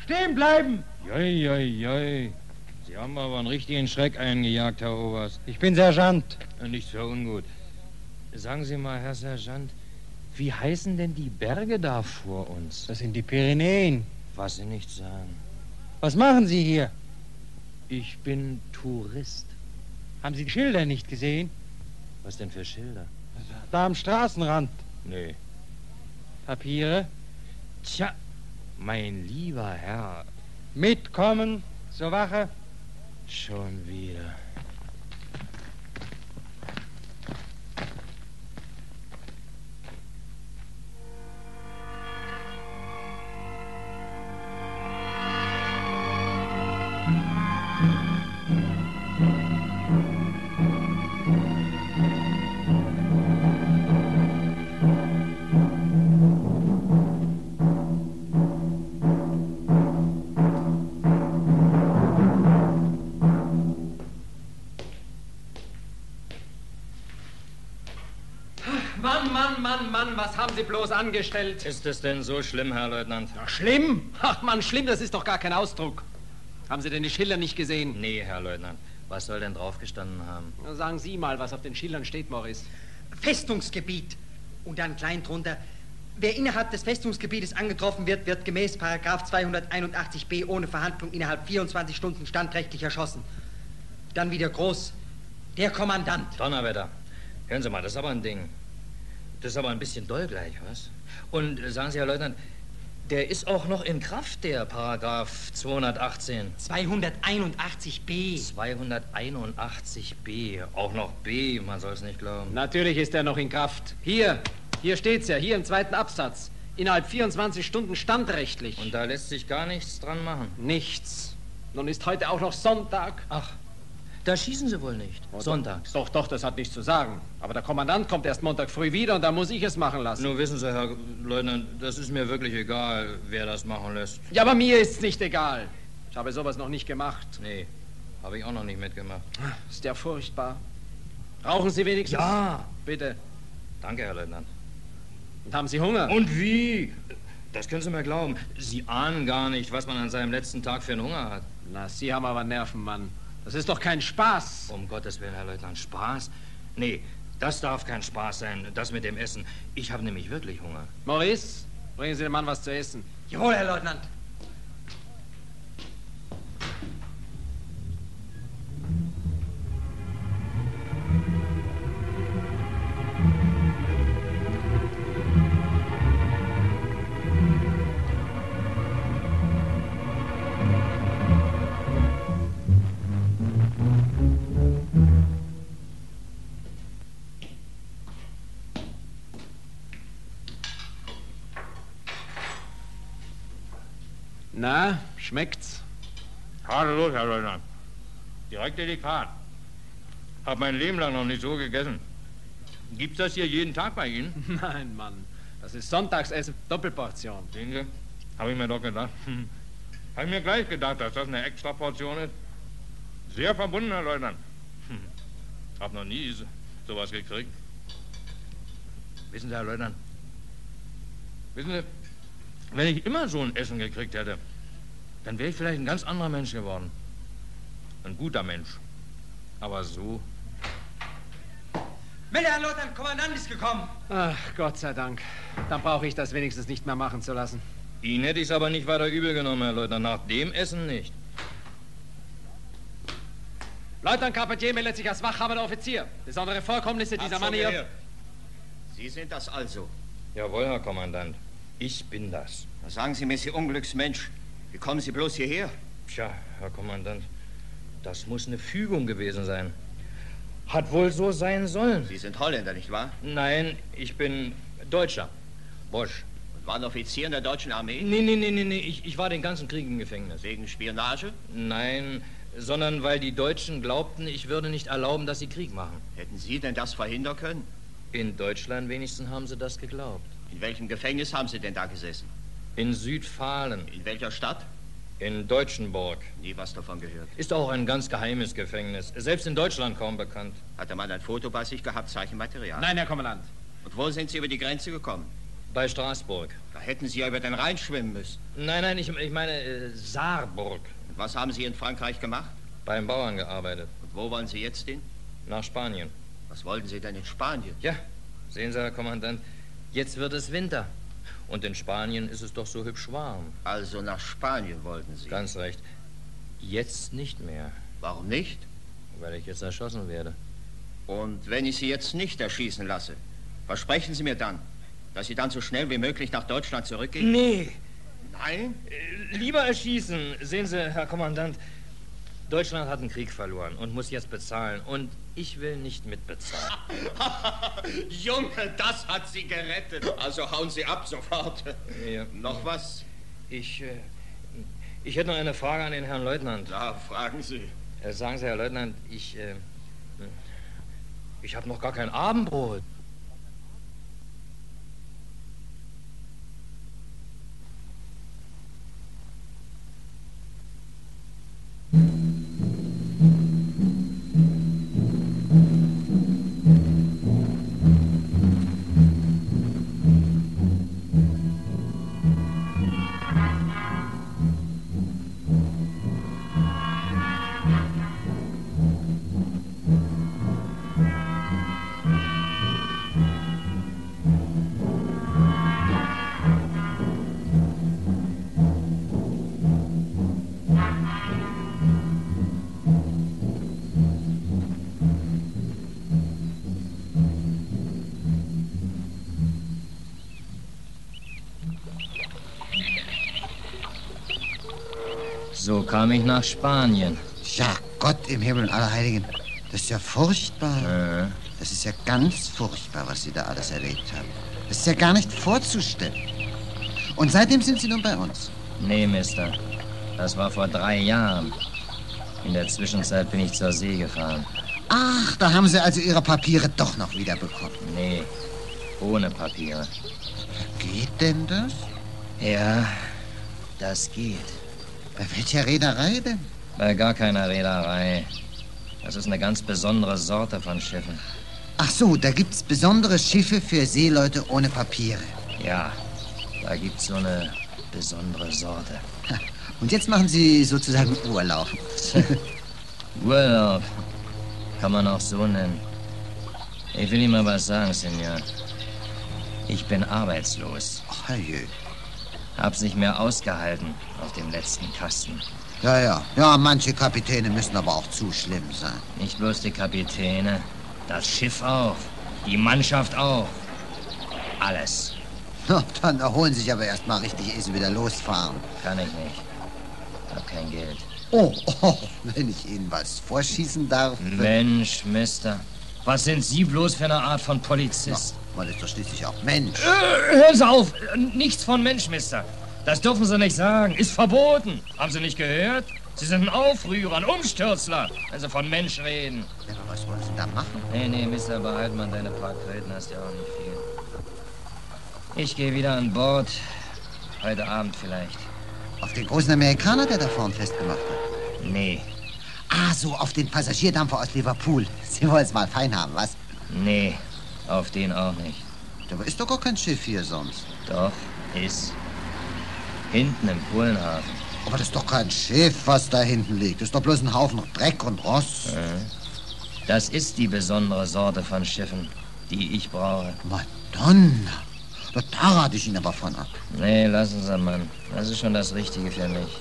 Stehen bleiben! Joi. Sie haben aber einen richtigen Schreck eingejagt, Herr Oberst. Ich bin Sergeant. Nicht so ungut. Sagen Sie mal, Herr Sergeant, wie heißen denn die Berge da vor uns? Das sind die Pyrenäen. Was Sie nicht sagen. Was machen Sie hier? Ich bin Tourist. Haben Sie die Schilder nicht gesehen? Was denn für Schilder? Da am Straßenrand. Nee. Papiere? Tja, mein lieber Herr. Mitkommen zur Wache. Schon wieder. Mann, was haben Sie bloß angestellt? Ist es denn so schlimm, Herr Leutnant? Ja, schlimm? Ach Mann, schlimm, das ist doch gar kein Ausdruck. Haben Sie denn die Schilder nicht gesehen? Nee, Herr Leutnant. Was soll denn draufgestanden haben? Na, sagen Sie mal, was auf den Schildern steht, Morris. Festungsgebiet. Und dann klein drunter: Wer innerhalb des Festungsgebietes angetroffen wird, wird gemäß § 281b ohne Verhandlung innerhalb 24 Stunden standrechtlich erschossen. Dann wieder groß: Der Kommandant. Donnerwetter. Hören Sie mal, das ist aber ein Ding. Das ist aber ein bisschen doll gleich, was? Und sagen Sie, Herr Leutnant, der ist auch noch in Kraft, der Paragraph 218. 281b. 281b. Auch noch B, man soll es nicht glauben. Natürlich ist er noch in Kraft. Hier steht's ja, hier im zweiten Absatz. Innerhalb 24 Stunden standrechtlich. Und da lässt sich gar nichts dran machen? Nichts. Nun ist heute auch noch Sonntag. Ach, da schießen Sie wohl nicht. Sonntags. Doch, das hat nichts zu sagen. Aber der Kommandant kommt erst Montag früh wieder und da muss ich es machen lassen. Nun wissen Sie, Herr Leutnant, das ist mir wirklich egal, wer das machen lässt. Ja, aber mir ist's nicht egal. Ich habe sowas noch nicht gemacht. Nee, habe ich auch noch nicht mitgemacht. Ist ja furchtbar. Rauchen Sie wenigstens? Ja. Bitte. Danke, Herr Leutnant. Und haben Sie Hunger? Und wie? Das können Sie mir glauben. Sie ahnen gar nicht, was man an seinem letzten Tag für einen Hunger hat. Na, Sie haben aber Nerven, Mann. Das ist doch kein Spaß. Um Gottes Willen, Herr Leutnant, Spaß? Nee, das darf kein Spaß sein, das mit dem Essen. Ich habe nämlich wirklich Hunger. Maurice, bringen Sie dem Mann was zu essen. Jawohl, Herr Leutnant. Na, schmeckt's? Hallo, Herr Leutnant. Direkt delikat. Hab mein Leben lang noch nicht so gegessen. Gibt's das hier jeden Tag bei Ihnen? Nein, Mann. Das ist Sonntagsessen, Doppelportion. Sehen Sie? Hab ich mir doch gedacht. Hab ich mir gleich gedacht, dass das eine Extraportion ist. Sehr verbunden, Herr Leutnant. Hab noch nie sowas gekriegt. Wissen Sie, Herr Leutnant, Wissen Sie, wenn ich immer so ein Essen gekriegt hätte, dann wäre ich vielleicht ein ganz anderer Mensch geworden. Ein guter Mensch. Aber so. Melde, Herr Leutnant, Kommandant ist gekommen. Ach, Gott sei Dank. Dann brauche ich das wenigstens nicht mehr machen zu lassen. Ihnen hätte ich es aber nicht weiter übel genommen, Herr Leutnant. Nach dem Essen nicht. Leutnant Carpentier meldet sich als wachhabender Offizier. Besondere Vorkommnisse dieser Mann hier. Sie sind das also. Jawohl, Herr Kommandant. Ich bin das. Was sagen Sie mir, Sie Unglücksmensch? Wie kommen Sie bloß hierher? Tja, Herr Kommandant, das muss eine Fügung gewesen sein. Hat wohl so sein sollen. Sie sind Holländer, nicht wahr? Nein, ich bin Deutscher. Bosch. Und waren Offizier in der deutschen Armee? Nee. Ich war den ganzen Krieg im Gefängnis. Wegen Spionage? Nein, sondern weil die Deutschen glaubten, ich würde nicht erlauben, dass sie Krieg machen. Hätten Sie denn das verhindern können? In Deutschland wenigstens haben sie das geglaubt. In welchem Gefängnis haben Sie denn da gesessen? In Südfalen. In welcher Stadt? In Deutschenburg. Nie was davon gehört. Ist auch ein ganz geheimes Gefängnis. Selbst in Deutschland kaum bekannt. Hat der Mann ein Foto bei sich gehabt, Zeichenmaterial? Nein, Herr Kommandant. Und wo sind Sie über die Grenze gekommen? Bei Straßburg. Da hätten Sie ja über den Rhein schwimmen müssen. Nein, ich meine Saarburg. Und was haben Sie in Frankreich gemacht? Beim Bauern gearbeitet. Und wo wollen Sie jetzt hin? Nach Spanien. Was wollten Sie denn in Spanien? Ja, sehen Sie, Herr Kommandant, jetzt wird es Winter. Und in Spanien ist es doch so hübsch warm. Also nach Spanien wollten Sie? Ganz recht. Jetzt nicht mehr. Warum nicht? weil ich jetzt erschossen werde. Und wenn ich Sie jetzt nicht erschießen lasse, versprechen Sie mir dann, dass Sie dann so schnell wie möglich nach Deutschland zurückgehen? Nee. Nein? Lieber erschießen. Sehen Sie, Herr Kommandant, Deutschland hat einen Krieg verloren und muss jetzt bezahlen. Und ich will nicht mitbezahlen. Junge, das hat Sie gerettet. Also hauen Sie ab sofort. Ja. Noch was? Ich hätte noch eine Frage an den Herrn Leutnant. Ja, fragen Sie. Sagen Sie, Herr Leutnant, ich habe noch gar kein Abendbrot. So kam ich nach Spanien. Ja, Gott im Himmel und Allerheiligen. Das ist ja furchtbar. Das ist ja ganz furchtbar, was Sie da alles erlebt haben. Das ist ja gar nicht vorzustellen. Und seitdem sind Sie nun bei uns? Nee, Mister. Das war vor 3 Jahren. In der Zwischenzeit bin ich zur See gefahren. Ach, da haben Sie also Ihre Papiere doch noch wiederbekommen. Nee, ohne Papiere. Geht denn das? Ja, das geht. Bei welcher Reederei denn? Bei gar keiner Reederei. Das ist eine ganz besondere Sorte von Schiffen. Ach so, da gibt's besondere Schiffe für Seeleute ohne Papiere. Ja, da gibt's so eine besondere Sorte. Und jetzt machen Sie sozusagen Urlaub. Urlaub. Kann man auch so nennen. Ich will Ihnen mal was sagen, Senor. Ich bin arbeitslos. Ach, herrje. Hab's nicht mehr ausgehalten auf dem letzten Kasten. Ja, manche Kapitäne müssen aber auch zu schlimm sein. Nicht bloß die Kapitäne, das Schiff auch, die Mannschaft auch. Alles. Na, dann erholen Sie sich aber erst mal richtig, ehe Sie wieder losfahren. Kann ich nicht. Hab kein Geld. Oh, wenn ich Ihnen was vorschießen darf. Mensch, Mister. Was sind Sie bloß für eine Art von Polizist? Na, man ist doch schließlich auch Mensch. Hören Sie auf! Nichts von Mensch, Mister. Das dürfen Sie nicht sagen. Ist verboten. Haben Sie nicht gehört? Sie sind ein Aufrührer, ein Umstürzler, wenn Sie von Mensch reden. Ja, aber was wollen Sie da machen? Nee, Mister, behalt mal deine paar Kröten, hast ja auch nicht viel. Ich gehe wieder an Bord. Heute Abend vielleicht. Auf den großen Amerikaner, der da vorne festgemacht hat? Nee. Ah, so, auf den Passagierdampfer aus Liverpool. Sie wollen es mal fein haben, was? Nee, auf den auch nicht. Aber ist doch gar kein Schiff hier sonst. Doch, ist. Hinten im Polenhafen. Aber das ist doch kein Schiff, was da hinten liegt. Das ist doch bloß ein Haufen Dreck und Rost. Das ist die besondere Sorte von Schiffen, die ich brauche. Madonna. Da rate ich Ihnen aber von ab. Nee, lassen Sie, Mann. Das ist schon das Richtige für mich.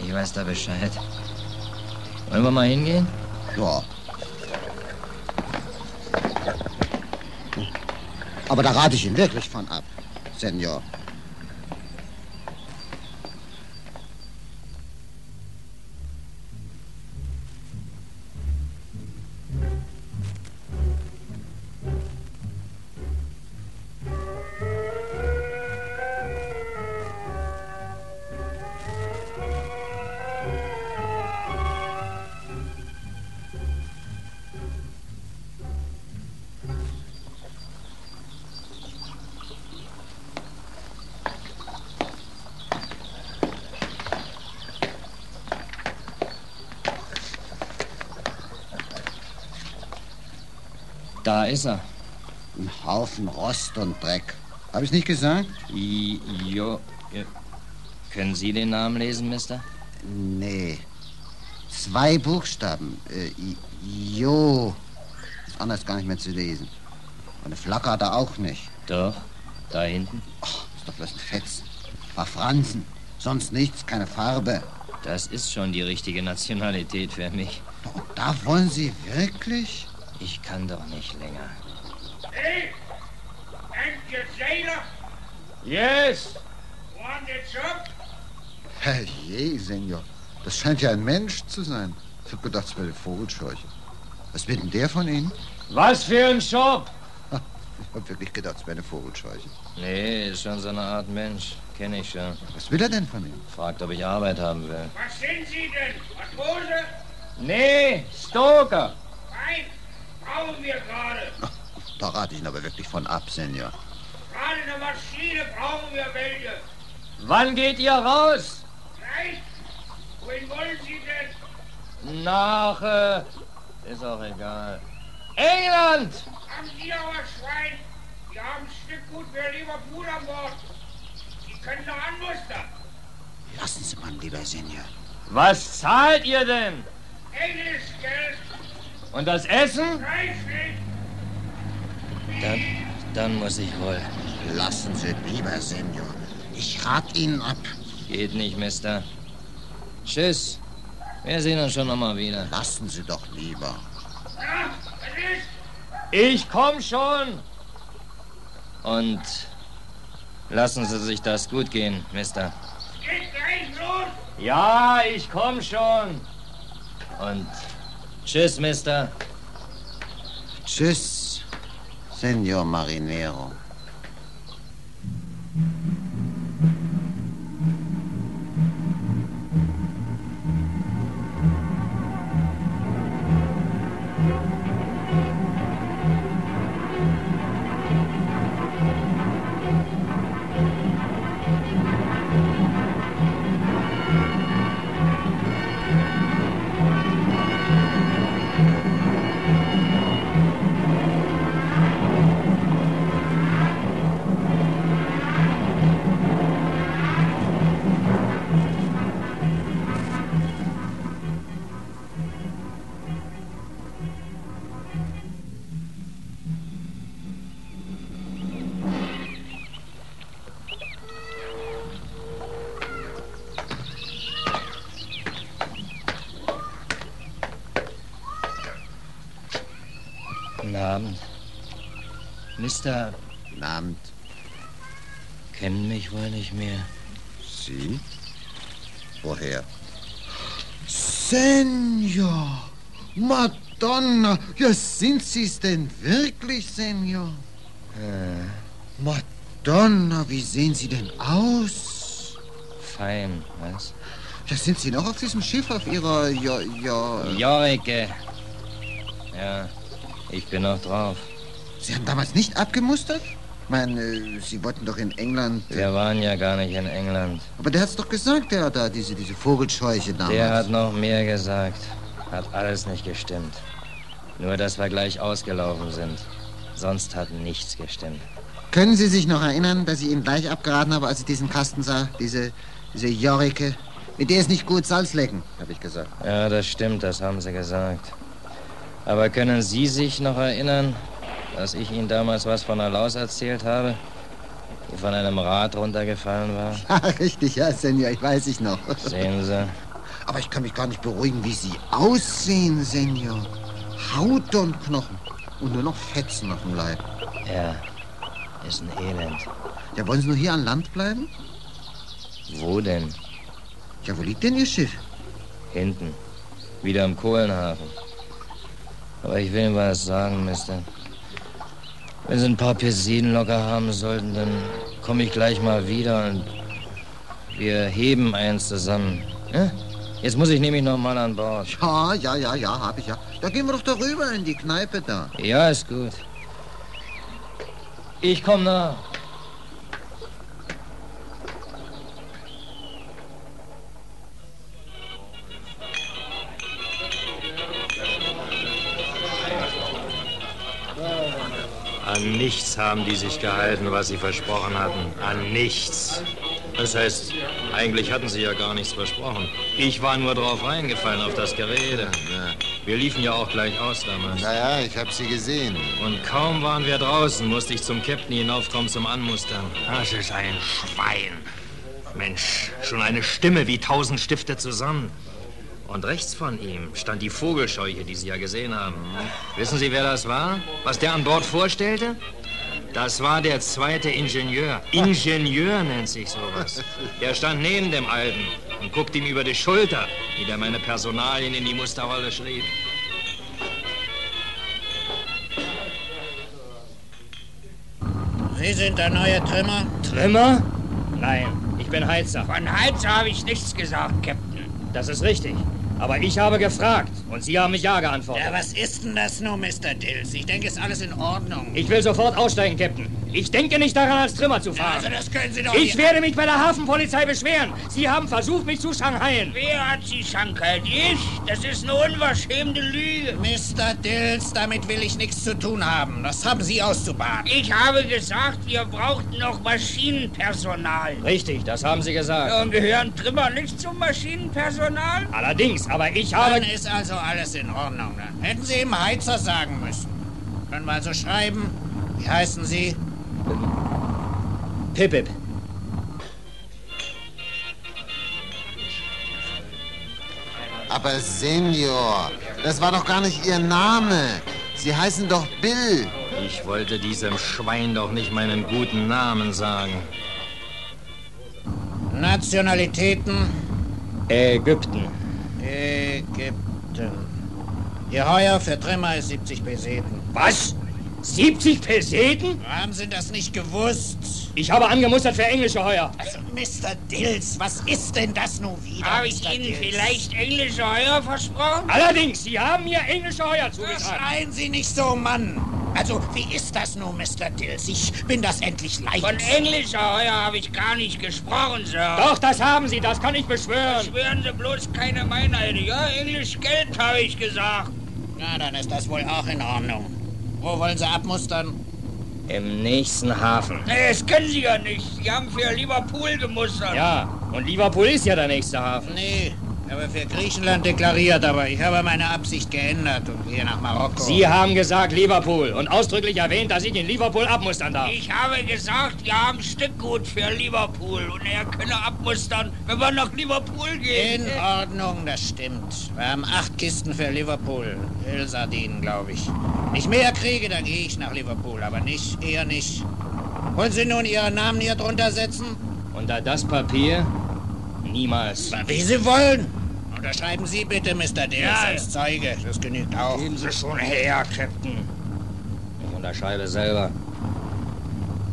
Ich weiß da Bescheid. Wollen wir mal hingehen? Ja. Aber da rate ich Ihnen wirklich von ab, Senor. Da ist er. Ein Haufen Rost und Dreck. Hab ich nicht gesagt? Jo. Können Sie den Namen lesen, Mister? Nee. 2 Buchstaben. Jo. Ist anders gar nicht mehr zu lesen. Und eine Flagge hat er auch nicht. Doch. Da hinten. Ach, ist doch bloß ein Fetzen. Ein paar Fransen. Sonst nichts, keine Farbe. Das ist schon die richtige Nationalität für mich. Da wollen Sie wirklich? Ich kann doch nicht länger. Hey, and your sailor? Yes. Want the job? Herrje, Senior. Das scheint ja ein Mensch zu sein. Ich hab gedacht, es wäre eine Vogelscheuche. Was wird denn der von Ihnen? Was für ein Job? Ich hab wirklich gedacht, es wäre eine Vogelscheuche. Nee, ist schon so eine Art Mensch. Kenne ich schon. Was will er denn von Ihnen? Fragt, ob ich Arbeit haben will. Was sind Sie denn? Matrose? Nee, Stoker. Nein, brauchen wir gerade. Da rate ich Ihnen aber wirklich von ab, Senior. Gerade eine Maschine brauchen wir welche. Wann geht ihr raus? Gleich. Wohin wollen Sie denn? Nach, ist auch egal. England! Haben Sie aber Schwein? Wir haben ein Stück Gut für Liverpool an Bord. Sie können doch anmustern. Lassen Sie mal, lieber Senior. Was zahlt ihr denn? Englisch Geld. Und das Essen? Reichlich. Dann muss ich wohl. Lassen Sie lieber, Senior. Ich rate Ihnen ab. Geht nicht, Mister. Tschüss. Wir sehen uns schon noch mal wieder. Lassen Sie doch lieber. Ja, was ist? Ich komm schon. Und lassen Sie sich das gut gehen, Mister. Geht gleich los. Ja, ich komm schon. Und tschüss, Mister. Tschüss, Senor Marinero. Guten Abend. Mister... Guten Abend. Kennen mich wohl nicht mehr. Sie? Woher? Senor! Madonna! Ja, sind Sie's denn wirklich, Senor? Madonna, wie sehen Sie denn aus? Fein, was? Ja, sind Sie noch auf diesem Schiff, auf Ihrer... Jorike. Ja, ich bin noch drauf. Sie haben damals nicht abgemustert? Ich meine, Sie wollten doch in England... Wir waren ja gar nicht in England. Aber der hat's doch gesagt, der da, diese Vogelscheuche damals. Der hat noch mehr gesagt. Hat alles nicht gestimmt. Nur, dass wir gleich ausgelaufen sind. Sonst hat nichts gestimmt. Können Sie sich noch erinnern, dass ich Ihnen gleich abgeraten habe, als ich diesen Kasten sah? Diese Jorike? Mit der ist nicht gut Salz lecken, habe ich gesagt. Ja, das stimmt, das haben Sie gesagt. Aber können Sie sich noch erinnern, dass ich Ihnen damals was von einer Laus erzählt habe, die von einem Rad runtergefallen war? Ja, richtig, ja, Senor, ich weiß ich noch. Sehen Sie? Aber ich kann mich gar nicht beruhigen, wie Sie aussehen, Senor. Haut und Knochen und nur noch Fetzen auf dem Leib. Ja, ist ein Elend. Ja, wollen Sie nur hier an Land bleiben? Wo denn? Ja, wo liegt denn Ihr Schiff? Hinten. Wieder im Kohlenhafen. Aber ich will Ihnen was sagen, Mister. Wenn Sie ein paar Pesiden locker haben sollten, dann komme ich gleich mal wieder und wir heben eins zusammen. Ja? Jetzt muss ich nämlich noch mal an Bord. Ja, hab ich ja. Da gehen wir doch darüber in die Kneipe da. Ja, ist gut. Ich komm nach. An nichts haben die sich gehalten, was sie versprochen hatten. An nichts. Das heißt, eigentlich hatten sie ja gar nichts versprochen. Ich war nur drauf reingefallen, auf das Gerede. Ja. Wir liefen ja auch gleich aus damals. Naja, ich hab sie gesehen. Und kaum waren wir draußen, musste ich zum Captain hinaufkommen zum Anmustern. Das ist ein Schwein. Mensch, schon eine Stimme wie 1000 Stifte zusammen. Und rechts von ihm stand die Vogelscheuche, die Sie ja gesehen haben. Wissen Sie, wer das war? Was der an Bord vorstellte? Das war der zweite Ingenieur. Ingenieur nennt sich sowas. Der stand neben dem Alten und guckte ihm über die Schulter, wie der meine Personalien in die Musterrolle schrieb. Sie sind der neue Trimmer? Trimmer? Nein, ich bin Heizer. Von Heizer habe ich nichts gesagt, Captain. Das ist richtig. Aber ich habe gefragt und Sie haben mich ja geantwortet. Ja, was ist denn das nun, Mr. Dills? Ich denke, ist alles in Ordnung. Ich will sofort aussteigen, Captain. Ich denke nicht daran, als Trimmer zu fahren. Also das können Sie doch Ich nicht... werde mich bei der Hafenpolizei beschweren. Sie haben versucht, mich zu Shanghaien. Wer hat Sie Shanghai? Ich? Das ist eine unverschämte Lüge. Mr. Dills, damit will ich nichts zu tun haben. Das haben Sie auszubaden. Ich habe gesagt, wir brauchten noch Maschinenpersonal. Richtig, das haben Sie gesagt. Und gehören Trimmer nicht zum Maschinenpersonal? Allerdings, aber ich habe... Dann ist also alles in Ordnung. Dann hätten Sie ihm Heizer sagen müssen. Können wir also schreiben? Wie heißen Sie? Pip-Pip. Aber Senior, das war doch gar nicht Ihr Name. Sie heißen doch Bill. Ich wollte diesem Schwein doch nicht meinen guten Namen sagen. Nationalitäten? Ägypten. Ägypten. Ihr Heuer für Trimmer ist 70 Peseten. Was? 70 Peseten? Haben Sie das nicht gewusst? Ich habe angemustert für englische Heuer. Also, Mr. Dills, was ist denn das nun wieder? Habe ich Ihnen vielleicht englische Heuer versprochen? Allerdings, Sie haben mir englische Heuer zugesagt. Schreien Sie nicht so, Mann. Also, wie ist das nun, Mr. Dills? Ich bin das endlich leid. Von englischer Heuer habe ich gar nicht gesprochen, Sir. Doch, das haben Sie, das kann ich beschwören. Beschwören Sie bloß keine Meinheit. Ja, Englisch Geld, habe ich gesagt. Na, dann ist das wohl auch in Ordnung. Wo wollen Sie abmustern? Im nächsten Hafen. Nee, das können Sie ja nicht. Sie haben für Liverpool gemustert. Ja, und Liverpool ist ja der nächste Hafen. Nee, ich habe für Griechenland deklariert, aber ich habe meine Absicht geändert und gehe nach Marokko. Sie haben gesagt Liverpool und ausdrücklich erwähnt, dass ich in Liverpool abmustern darf. Ich habe gesagt, wir haben Stückgut für Liverpool und er könne abmustern, wenn wir nach Liverpool gehen. In Ordnung, das stimmt. Wir haben 8 Kisten für Liverpool. Ölsardinen, glaube ich. Wenn ich mehr kriege, dann gehe ich nach Liverpool, aber eher nicht. Wollen Sie nun Ihren Namen hier drunter setzen? Unter das Papier? Niemals. Wie Sie wollen. Unterschreiben Sie bitte, Mr. Dills, als Zeuge. Das genügt auch. Gehen Sie schon her, Captain. Ich unterschreibe selber.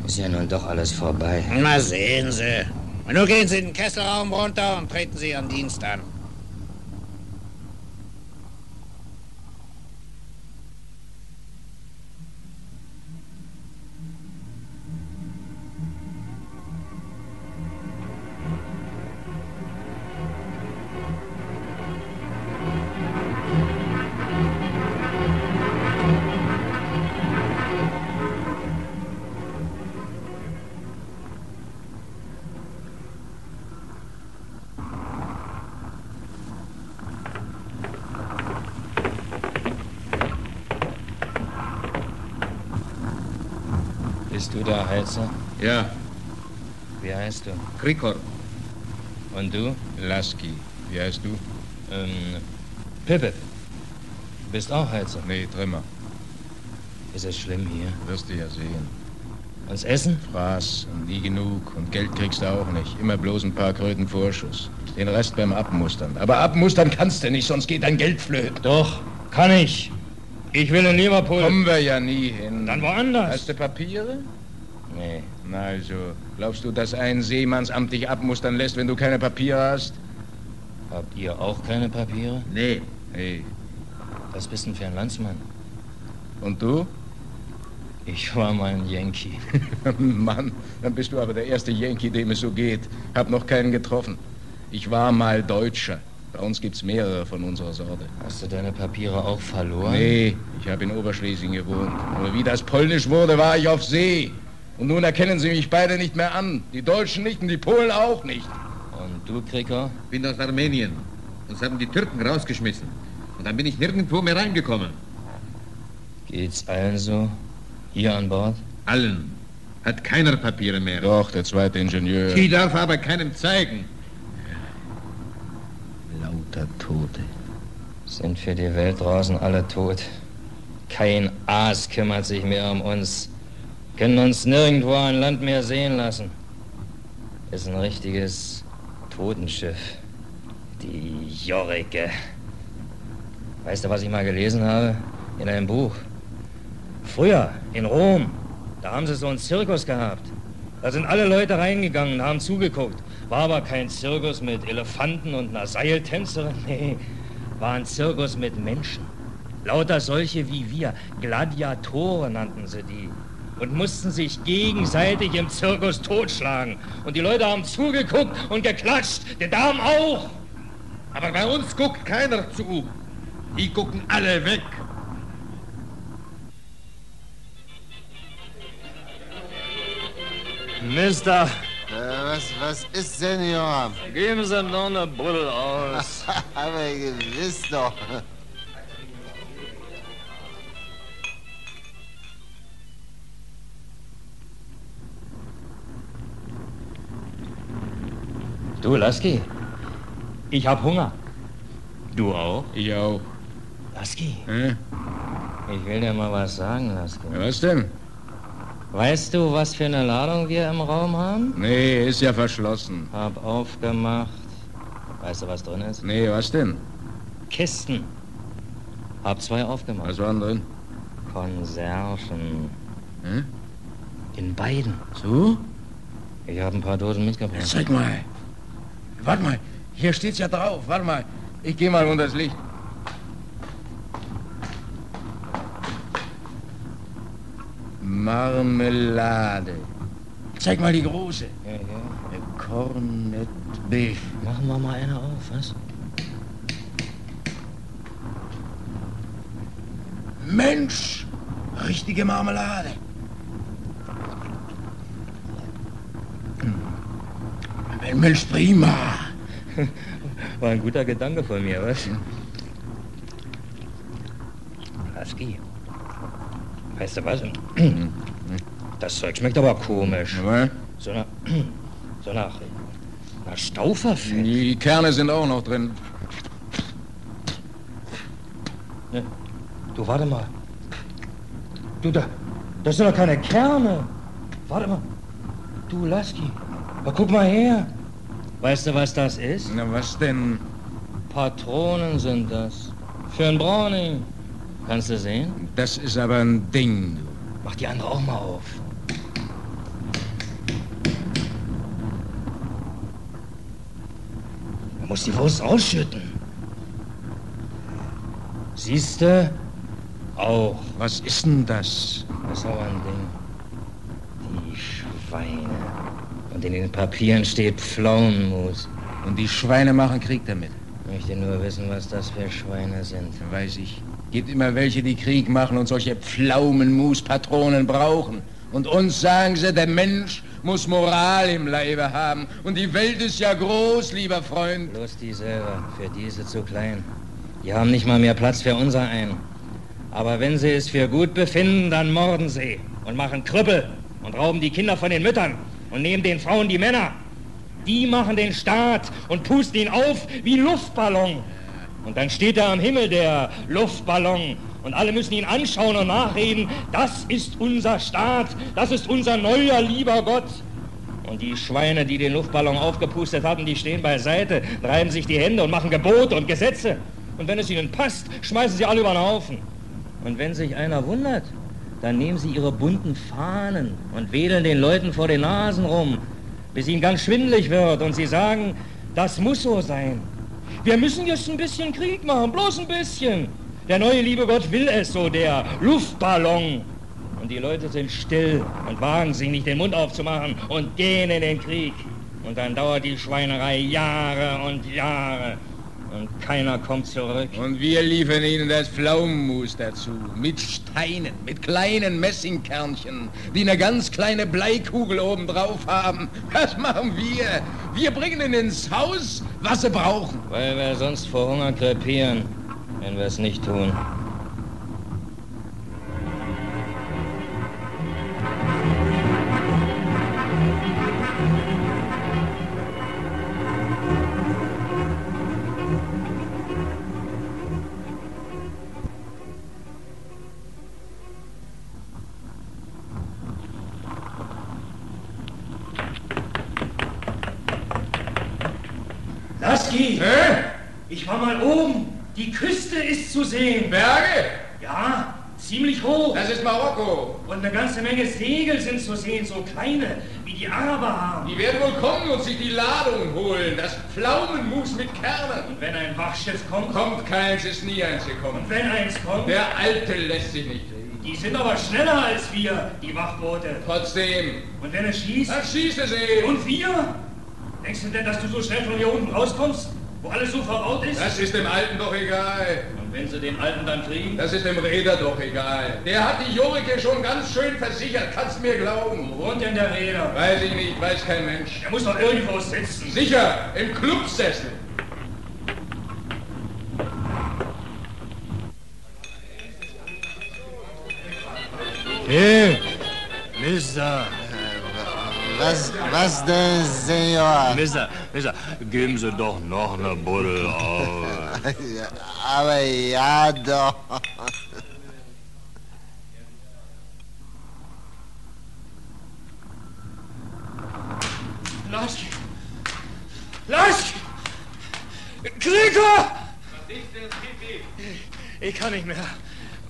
Ist ja nun doch alles vorbei. Na, sehen Sie. Und nun gehen Sie in den Kesselraum runter und treten Sie Ihren Dienst an. Bist du der Heizer? Ja. Wie heißt du? Krikor. Und du? Lasky. Wie heißt du? Pip-Pip. Du bist auch Heizer? Nee, Trimmer. Ist es schlimm hier? Wirst du ja sehen. Uns essen? Fraß und nie genug. Und Geld kriegst du auch nicht. Immer bloß ein paar Kröten Vorschuss. Den Rest beim Abmustern. Aber abmustern kannst du nicht, sonst geht dein Geld flöten. Doch, kann ich. Ich will in Liverpool. Kommen wir ja nie hin. Dann woanders. Hast du Papiere? Nee. Na also, glaubst du, dass ein Seemannsamt dich abmustern lässt, wenn du keine Papiere hast? Habt ihr auch keine Papiere? Nee. Nee. Was bist denn für ein Landsmann? Und du? Ich war mal ein Yankee. Mann, dann bist du aber der erste Yankee, dem es so geht. Hab noch keinen getroffen. Ich war mal Deutscher. Bei uns gibt's mehrere von unserer Sorte. Hast du deine Papiere auch verloren? Nee, ich habe in Oberschlesien gewohnt. Aber wie das polnisch wurde, war ich auf See. Und nun erkennen sie mich beide nicht mehr an. Die Deutschen nicht und die Polen auch nicht. Und du, Krikor? Bin aus Armenien. Uns haben die Türken rausgeschmissen. Und dann bin ich nirgendwo mehr reingekommen. Geht's allen so? Hier an Bord? Allen. Hat keiner Papiere mehr. Doch, der zweite Ingenieur. Die darf aber keinem zeigen. Laut Lauter Tote. Sind für die Welt draußen alle tot. Kein Aas kümmert sich mehr um uns. Können uns nirgendwo an Land mehr sehen lassen. Ist ein richtiges Totenschiff. Die Jorike. Weißt du, was ich mal gelesen habe? In einem Buch. Früher, in Rom, da haben sie so einen Zirkus gehabt. Da sind alle Leute reingegangen und haben zugeguckt. War aber kein Zirkus mit Elefanten und einer Seiltänzerin. Nee, war ein Zirkus mit Menschen. Lauter solche wie wir. Gladiatoren nannten sie die. Und mussten sich gegenseitig im Zirkus totschlagen. Und die Leute haben zugeguckt und geklatscht. Die Damen auch. Aber bei uns guckt keiner zu. Die gucken alle weg. Mister. Was ist, Senior? Geben Sie noch eine Buddel aus. Aber gewiss doch. Du, Lasky, ich hab Hunger. Du auch? Ich auch. Lasky? Ich will dir mal was sagen, Lasky. Was denn? Weißt du, was für eine Ladung wir im Raum haben? Nee, ist ja verschlossen. Hab aufgemacht. Weißt du, was drin ist? Nee, was denn? Kisten. Hab 2 aufgemacht. Was waren drin? Konserven. In beiden. So? Ich habe ein paar Dosen mitgebracht. Zeig mal. Warte mal, hier steht's ja drauf. Warte mal, ich gehe mal unter das Licht. Marmelade. Zeig mal die große. Ja. Cornet Beef. Machen wir mal eine auf, was? Mensch, richtige Marmelade. Mensch, prima. War ein guter Gedanke von mir, was? Lasky, weißt du was? Das Zeug schmeckt aber komisch. So nach Stauferfett. Die Kerne sind auch noch drin. Ne? Du, warte mal. Du, das sind doch keine Kerne. Warte mal. Du, Lasky, guck mal her. Weißt du, was das ist? Na, was denn? Patronen sind das. Für ein Browning. Kannst du sehen? Das ist aber ein Ding. Mach die andere auch mal auf. Du musst die Wurst ausschütten. Siehste? Auch. Was ist denn das? Das ist aber ein Ding. Die Schweine. Und in den Papieren steht Pflaumenmus. Und die Schweine machen Krieg damit. Ich möchte nur wissen, was das für Schweine sind. Weiß ich. Gibt immer welche, die Krieg machen und solche Pflaumenmus-Patronen brauchen. Und uns sagen sie, der Mensch muss Moral im Leibe haben. Und die Welt ist ja groß, lieber Freund. Bloß die selber, für die ist sie zu klein. Die haben nicht mal mehr Platz für unser einen. Aber wenn sie es für gut befinden, dann morden sie und machen Krüppel und rauben die Kinder von den Müttern und nehmen den Frauen die Männer. Die machen den Staat und pusten ihn auf wie ein Luftballon. Und dann steht er am Himmel, der Luftballon. Und alle müssen ihn anschauen und nachreden. Das ist unser Staat. Das ist unser neuer, lieber Gott. Und die Schweine, die den Luftballon aufgepustet hatten, die stehen beiseite, reiben sich die Hände und machen Gebote und Gesetze. Und wenn es ihnen passt, schmeißen sie alle über den Haufen. Und wenn sich einer wundert, dann nehmen sie ihre bunten Fahnen und wedeln den Leuten vor den Nasen rum, bis ihnen ganz schwindelig wird und sie sagen, das muss so sein. Wir müssen jetzt ein bisschen Krieg machen, bloß ein bisschen. Der neue liebe Gott will es so, der Luftballon. Und die Leute sind still und wagen sich nicht den Mund aufzumachen und gehen in den Krieg. Und dann dauert die Schweinerei Jahre und Jahre. Und keiner kommt zurück. Und wir liefern ihnen das Pflaumenmus dazu. Mit Steinen, mit kleinen Messingkernchen, die eine ganz kleine Bleikugel oben drauf haben. Was machen wir? Wir bringen ihnen ins Haus, was sie brauchen. Weil wir sonst vor Hunger krepieren, wenn wir es nicht tun. Lasky! Hä? Ich war mal oben. Die Küste ist zu sehen. Berge? Ja, ziemlich hoch. Das ist Marokko. Und eine ganze Menge Segel sind zu sehen, so kleine, wie die Araber haben. Die werden wohl kommen und sich die Ladung holen. Das Pflaumenmus mit Kernen. Und wenn ein Wachschiff kommt? Kommt keins, ist nie eins gekommen. Und wenn eins kommt? Der Alte lässt sich nicht kriegen. Die sind aber schneller als wir, die Wachboote. Trotzdem. Und wenn es schießt? Dann schießt es eben. Und wir? Denkst du denn, dass du so schnell von hier unten rauskommst, wo alles so verbaut ist? Das ist dem Alten doch egal. Und wenn sie den Alten dann kriegen? Das ist dem Räder doch egal. Der hat die Jorike schon ganz schön versichert, kannst mir glauben. Wo wohnt denn der Räder? Weiß ich nicht, weiß kein Mensch. Der muss doch irgendwo sitzen. Sicher, im Clubsessel. Hey, Mister. Was denn, Senor? Mister, geben Sie doch noch eine Buddel auf. Aber ja doch. Lasky! Gregor! Was ist denn, Pipi? Ich kann nicht mehr.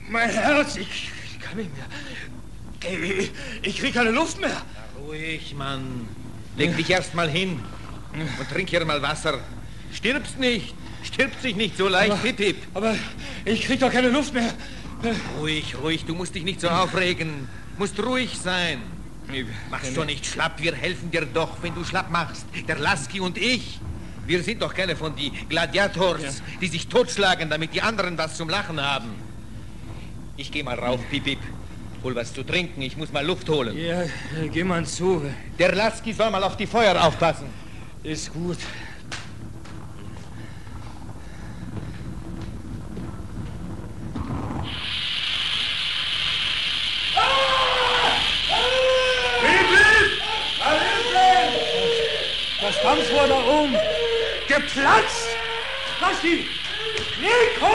Mein Herz, ich kann nicht mehr. Ich krieg keine Luft mehr. Ruhig, Mann. Leg dich erst mal hin und trink hier mal Wasser. Stirbst nicht. Stirbt sich nicht so leicht, Pip. Aber ich krieg doch keine Luft mehr. Ruhig, du musst dich nicht so aufregen. Musst ruhig sein. Machst doch nicht schlapp, wir helfen dir doch, wenn du schlapp machst. Der Lasky und ich. Wir sind doch keine von die Gladiators, die sich totschlagen, damit die anderen was zum Lachen haben. Ich geh mal rauf, Pip. Hol was zu trinken, ich muss mal Luft holen. Ja, geh mal zu. Der Lasky soll mal auf die Feuer aufpassen. Ist gut. Das Dampfrohr da oben geplatzt! Lasky! Kriko!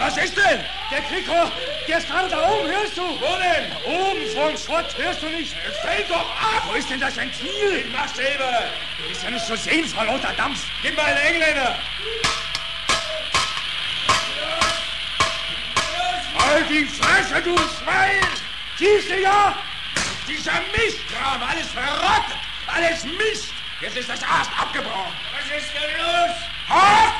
Was ist denn? Der Kriko, der ist gerade da oben, hörst du? Wo denn? Oben vorm Schrott, hörst du nicht? Stell doch ab! Wo ist denn das Ventil? Ich mach selber. Du bist ja nicht zu sehen vor lauter Dampf. Gib mal einen Engländer. Halt die Fresse, du Schwein! Siehst du ja? Dieser Mistkram, alles verrottet, alles Mist. Jetzt ist das Ast abgebrochen. Was ist denn los? Halt!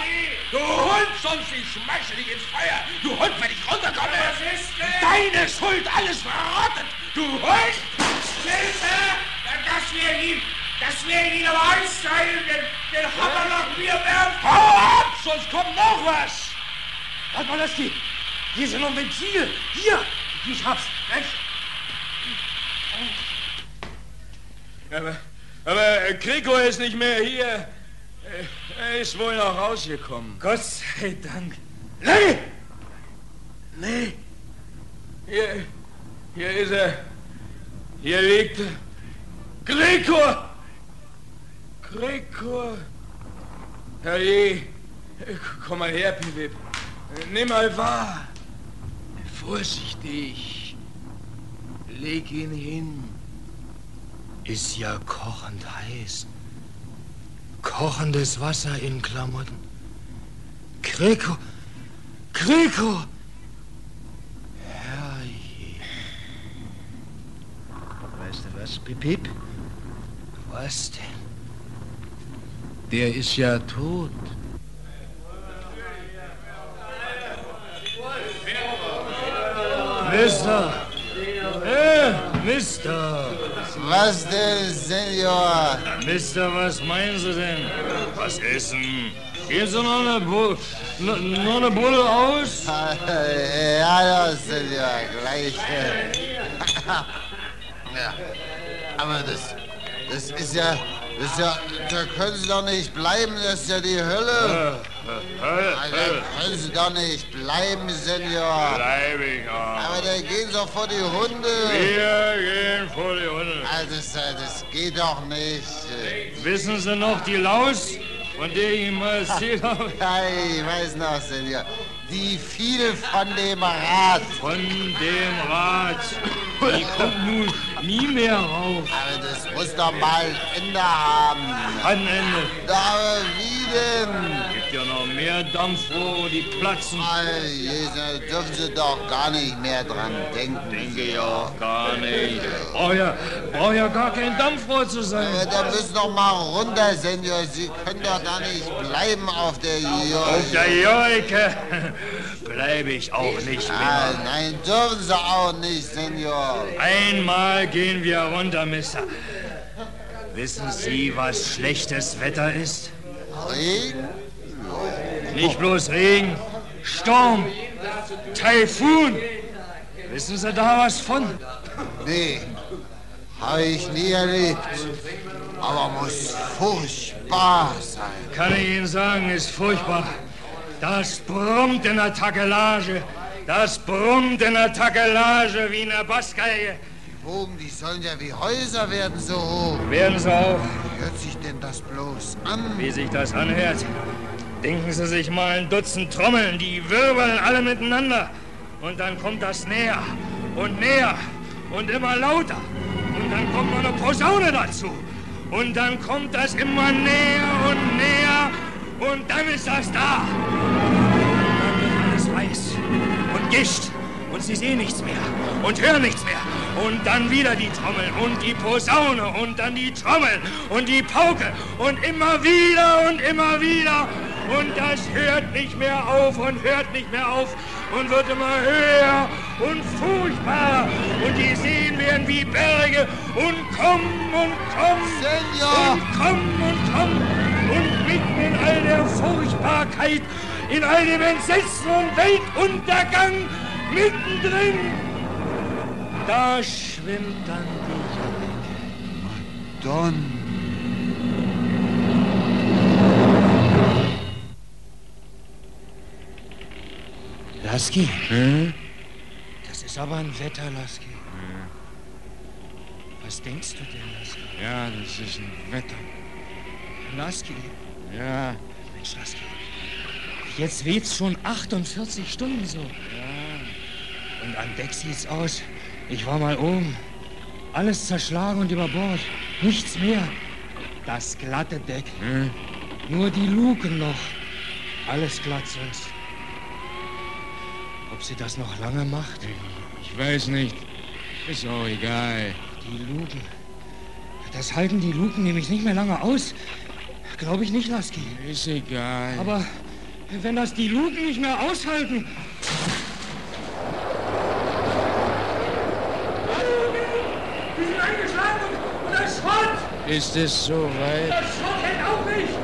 Du Hund, sonst ich schmeiße dich ins Feuer. Du Hund, wenn ich runterkomme. Was ist denn? Deine Schuld, alles verrottet. Du Hund! Hilfe! Das wäre ihn aber einsteilen, den Hammer nach mir werfen. Hau ab, sonst kommt noch was. Warte mal, Lasky. Hier ist noch ein Ventil. Hier, ich hab's. Rechts. Aber Kriko ist nicht mehr hier. Er ist wohl noch rausgekommen. Gott sei Dank. Nee. Hier ist er. Hier liegt er. Gregor! Herrje, komm mal her, Pip. Nimm mal wahr. Vorsichtig. Leg ihn hin. Ist ja kochend heiß. Kochendes Wasser in Klamotten. Kriko! Herrje. Weißt du was, Pip? Was denn? Der ist ja tot. Mister! Was denn, Senor? Mister, was meinen Sie denn? Was essen? Gehen Sie noch eine Bulle aus? Ja, Senor, gleich. Ja, aber das ist ja, da können Sie doch nicht bleiben, das ist ja die Hölle. Da können Sie doch nicht bleiben, Senor. Bleib ich auch. Aber da gehen Sie doch vor die Hunde. Wir gehen vor die Hunde. Das geht doch nicht. Wissen Sie noch die Laus, von der ich Ihnen mal erzählt habe? Ja, ich weiß noch, Senor. Die viel von dem Rat. Von dem Rat. Die kommt nun nie mehr raus. Aber das muss doch mal ein Ende haben. Ein Ende. Aber wie denn? Gibt ja noch mehr Dampfrohre, die platzen. Da dürfen Sie doch gar nicht mehr dran denken. Denke ich auch gar nicht. Braucht ja gar kein Dampfrohr zu sein. Aber da müssen doch mal runter, Senior. Sie können doch da nicht bleiben auf der Joike. Auf der Joike bleibe ich auch nicht mehr. Nein, dürfen Sie auch nicht, Senior. Einmal gehen wir runter, Mister. Wissen Sie, was schlechtes Wetter ist? Regen? Nicht bloß Regen, Sturm, Taifun. Wissen Sie da was von? Nee, habe ich nie erlebt. Aber muss furchtbar sein. Kann ich Ihnen sagen, ist furchtbar. Das brummt in der Takelage. Das brummt in der Takelage wie eine Bassgeige. Die Wogen, die sollen ja wie Häuser werden, so hoch. Werden sie auch. Wie hört sich denn das bloß an? Wie sich das anhört. Denken Sie sich mal ein Dutzend Trommeln, die wirbeln alle miteinander. Und dann kommt das näher und näher und immer lauter. Und dann kommt noch eine Posaune dazu. Und dann kommt das immer näher und näher. Und dann ist das da. Und dann wird alles weiß und Gischt. Und Sie sehen nichts mehr und hören nichts mehr. Und dann wieder die Trommel und die Posaune und dann die Trommel und die Pauke. Und immer wieder und immer wieder. Und das hört nicht mehr auf und hört nicht mehr auf und wird immer höher und furchtbarer. Und die Seen werden wie Berge und kommen und kommen. Senior! Und kommen und kommen. Und mitten in all der Furchtbarkeit, in all dem Entsetzen und Weltuntergang, mittendrin, da schwimmt dann die Madonna. Lasky? Hm? Das ist aber ein Wetter, Lasky. Was denkst du denn, Lasky? Ja, das ist ein Wetter. Lasky? Ja. Mensch, Lasky. Jetzt weht's schon 48 Stunden so. Ja. Und an Deck sieht's aus. Ich war mal oben. Alles zerschlagen und über Bord. Nichts mehr. Das glatte Deck. Hm? Nur die Luken noch. Alles glatt sonst. Ob sie das noch lange macht? Ich weiß nicht. Ist auch egal. Die Luken. Das halten die Luken nämlich nicht mehr lange aus. Glaube ich nicht, Lasky. Ist egal. Aber wenn das die Luken nicht mehr aushalten... Die sind eingeschlagen und das Schrott! Ist es so weit? Das Schrott hält auch nicht!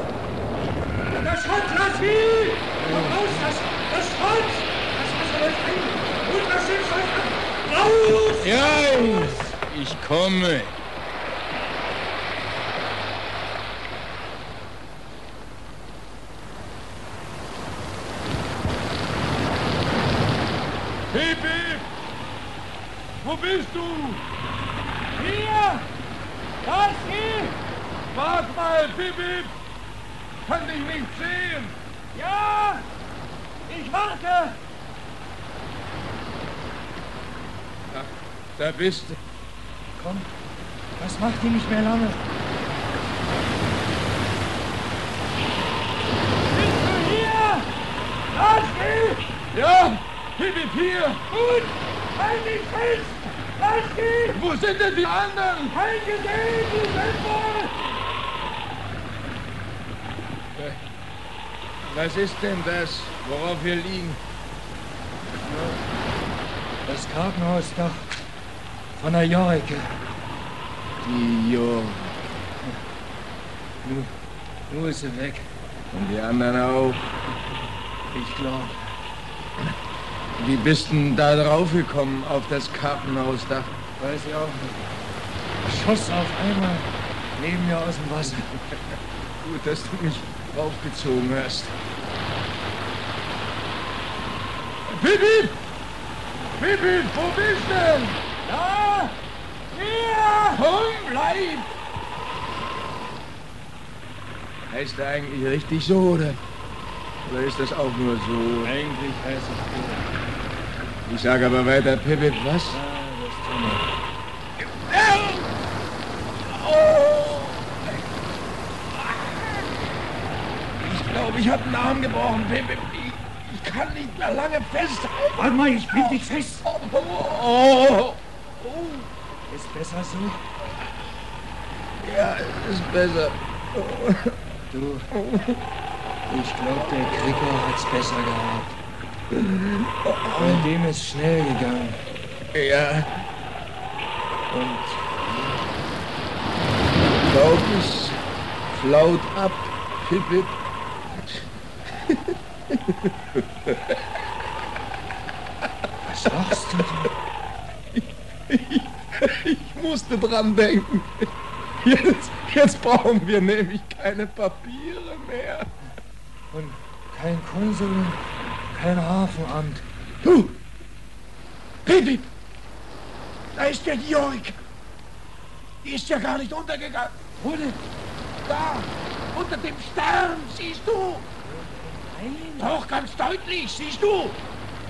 Das Schrott, Lasky! Komm raus, das Schrott! Das Wasser läuft ein und das Schiff läuft ab! Raus! Ja, ich komme. Pipi! Wo bist du? Hier! Lasky! Wart mal, Pipi! Kann dich nicht sehen! Ja! Ich warte! Da bist du. Komm, das macht die nicht mehr lange. Bist du hier? Lasky! Ja, Pipi, hier! Gut! Halt dich fest! Lasky! Wo sind denn die anderen? Kein gesehen, die sind wohl! Was ist denn das, worauf wir liegen? Das Kartenhaus doch. Von der Joike. Die Joike. Nur ist sie weg. Und die anderen auch. Ich glaube. Wie bist denn da drauf gekommen auf das Kartenhausdach? Weiß ich auch nicht. Schoss auf einmal neben mir aus dem Wasser. Gut, dass du mich draufgezogen hast. Pipi! Pipi, wo bist du denn? Da! Hier! Komm, bleib! Heißt er eigentlich richtig so, oder? Oder ist das auch nur so? Eigentlich heißt es Pipip. Ich sage aber weiter, Pipip, was? Ja, das tun wir. Ich glaube, ich habe den Arm gebrochen, Pipip. Ich kann nicht mehr lange festhalten. Warte mal, ich bind dich fest. Ist besser so? Ja, ist besser. Du, ich glaube, der Krieger hat's besser gehabt. Bei dem ist schnell gegangen. Ja. Und glaub es flaut ab, Pipip. Was machst du denn? Ich musste dran denken. Jetzt brauchen wir nämlich keine Papiere mehr. Und kein Konsul, kein Hafenamt. Du! Pipip! Da ist ja die Jorika. Die ist ja gar nicht untergegangen. Wo denn? Da! Unter dem Stern, siehst du? Nein. Doch, ganz deutlich, siehst du?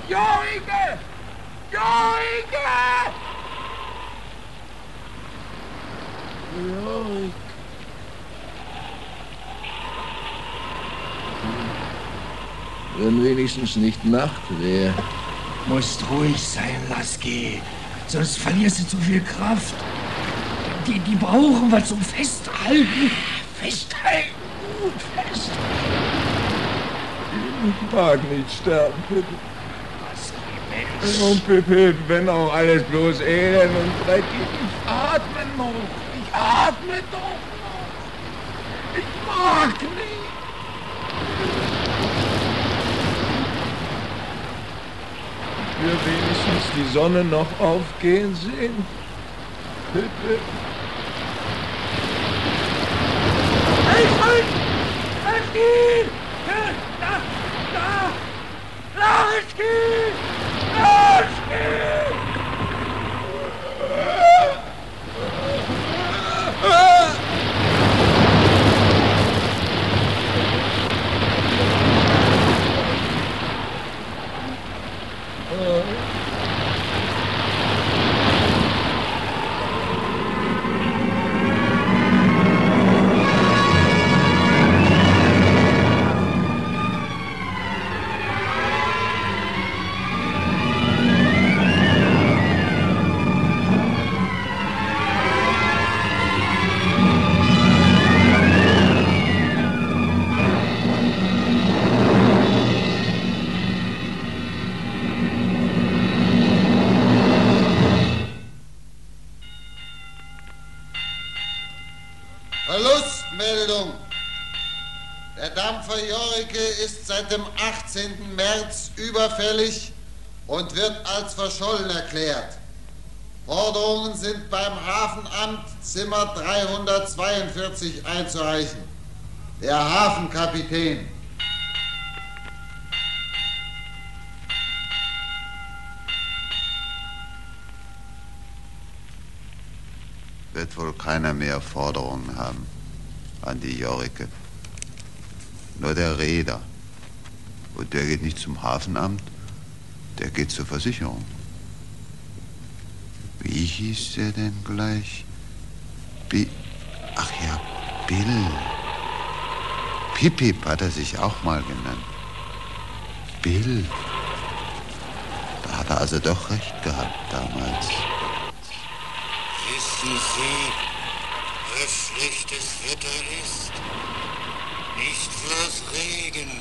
Jorike! Jorike! Jorik. Wenn wenigstens nicht Nacht wäre. Musst ruhig sein, Lasky. Sonst verlierst du zu viel Kraft. Die brauchen wir zum Festhalten. Festhalten? Gut, fest. Ich mag nicht sterben, Pipip. Oh, Pipip, wenn auch alles bloß elend und dreckig. Ich atme noch. Ich atme doch noch. Ich mag nicht. Wir wenigstens die Sonne noch aufgehen sehen. Pipip. Hey, Freund! Lasky! Da! Lasky! Lasky! Verlustmeldung. Der Dampfer Jorike ist seit dem 18. März überfällig und wird als verschollen erklärt. Forderungen sind beim Hafenamt Zimmer 342 einzureichen. Der Hafenkapitän. Wird wohl keiner mehr Forderungen haben an die Jorike. Nur der Reeder. Und der geht nicht zum Hafenamt, der geht zur Versicherung. Wie hieß der denn gleich? Ach ja, Bill. Pipip hat er sich auch mal genannt. Bill. Da hat er also doch recht gehabt damals. Wissen Sie, was schlechtes Wetter ist? Nicht bloß Regen,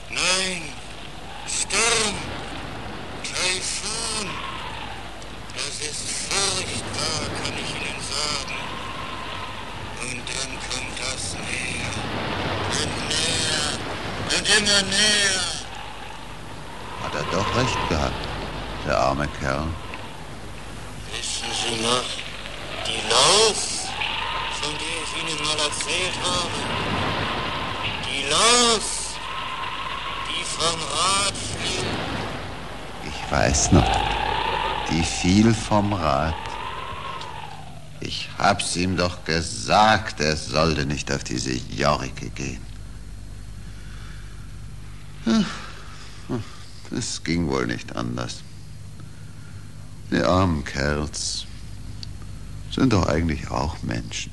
nein, Sturm, Taifun. Das ist furchtbar, kann ich Ihnen sagen. Und dann kommt das näher und immer näher. Hat er doch recht gehabt, der arme Kerl. Wissen Sie noch, die Laus, von der ich Ihnen mal erzählt habe? Die Laus, die vom Rad fiel. Ich weiß noch, die fiel vom Rad. Ich hab's ihm doch gesagt, er sollte nicht auf diese Jorike gehen. Es ging wohl nicht anders. Die armen Kerls sind doch eigentlich auch Menschen.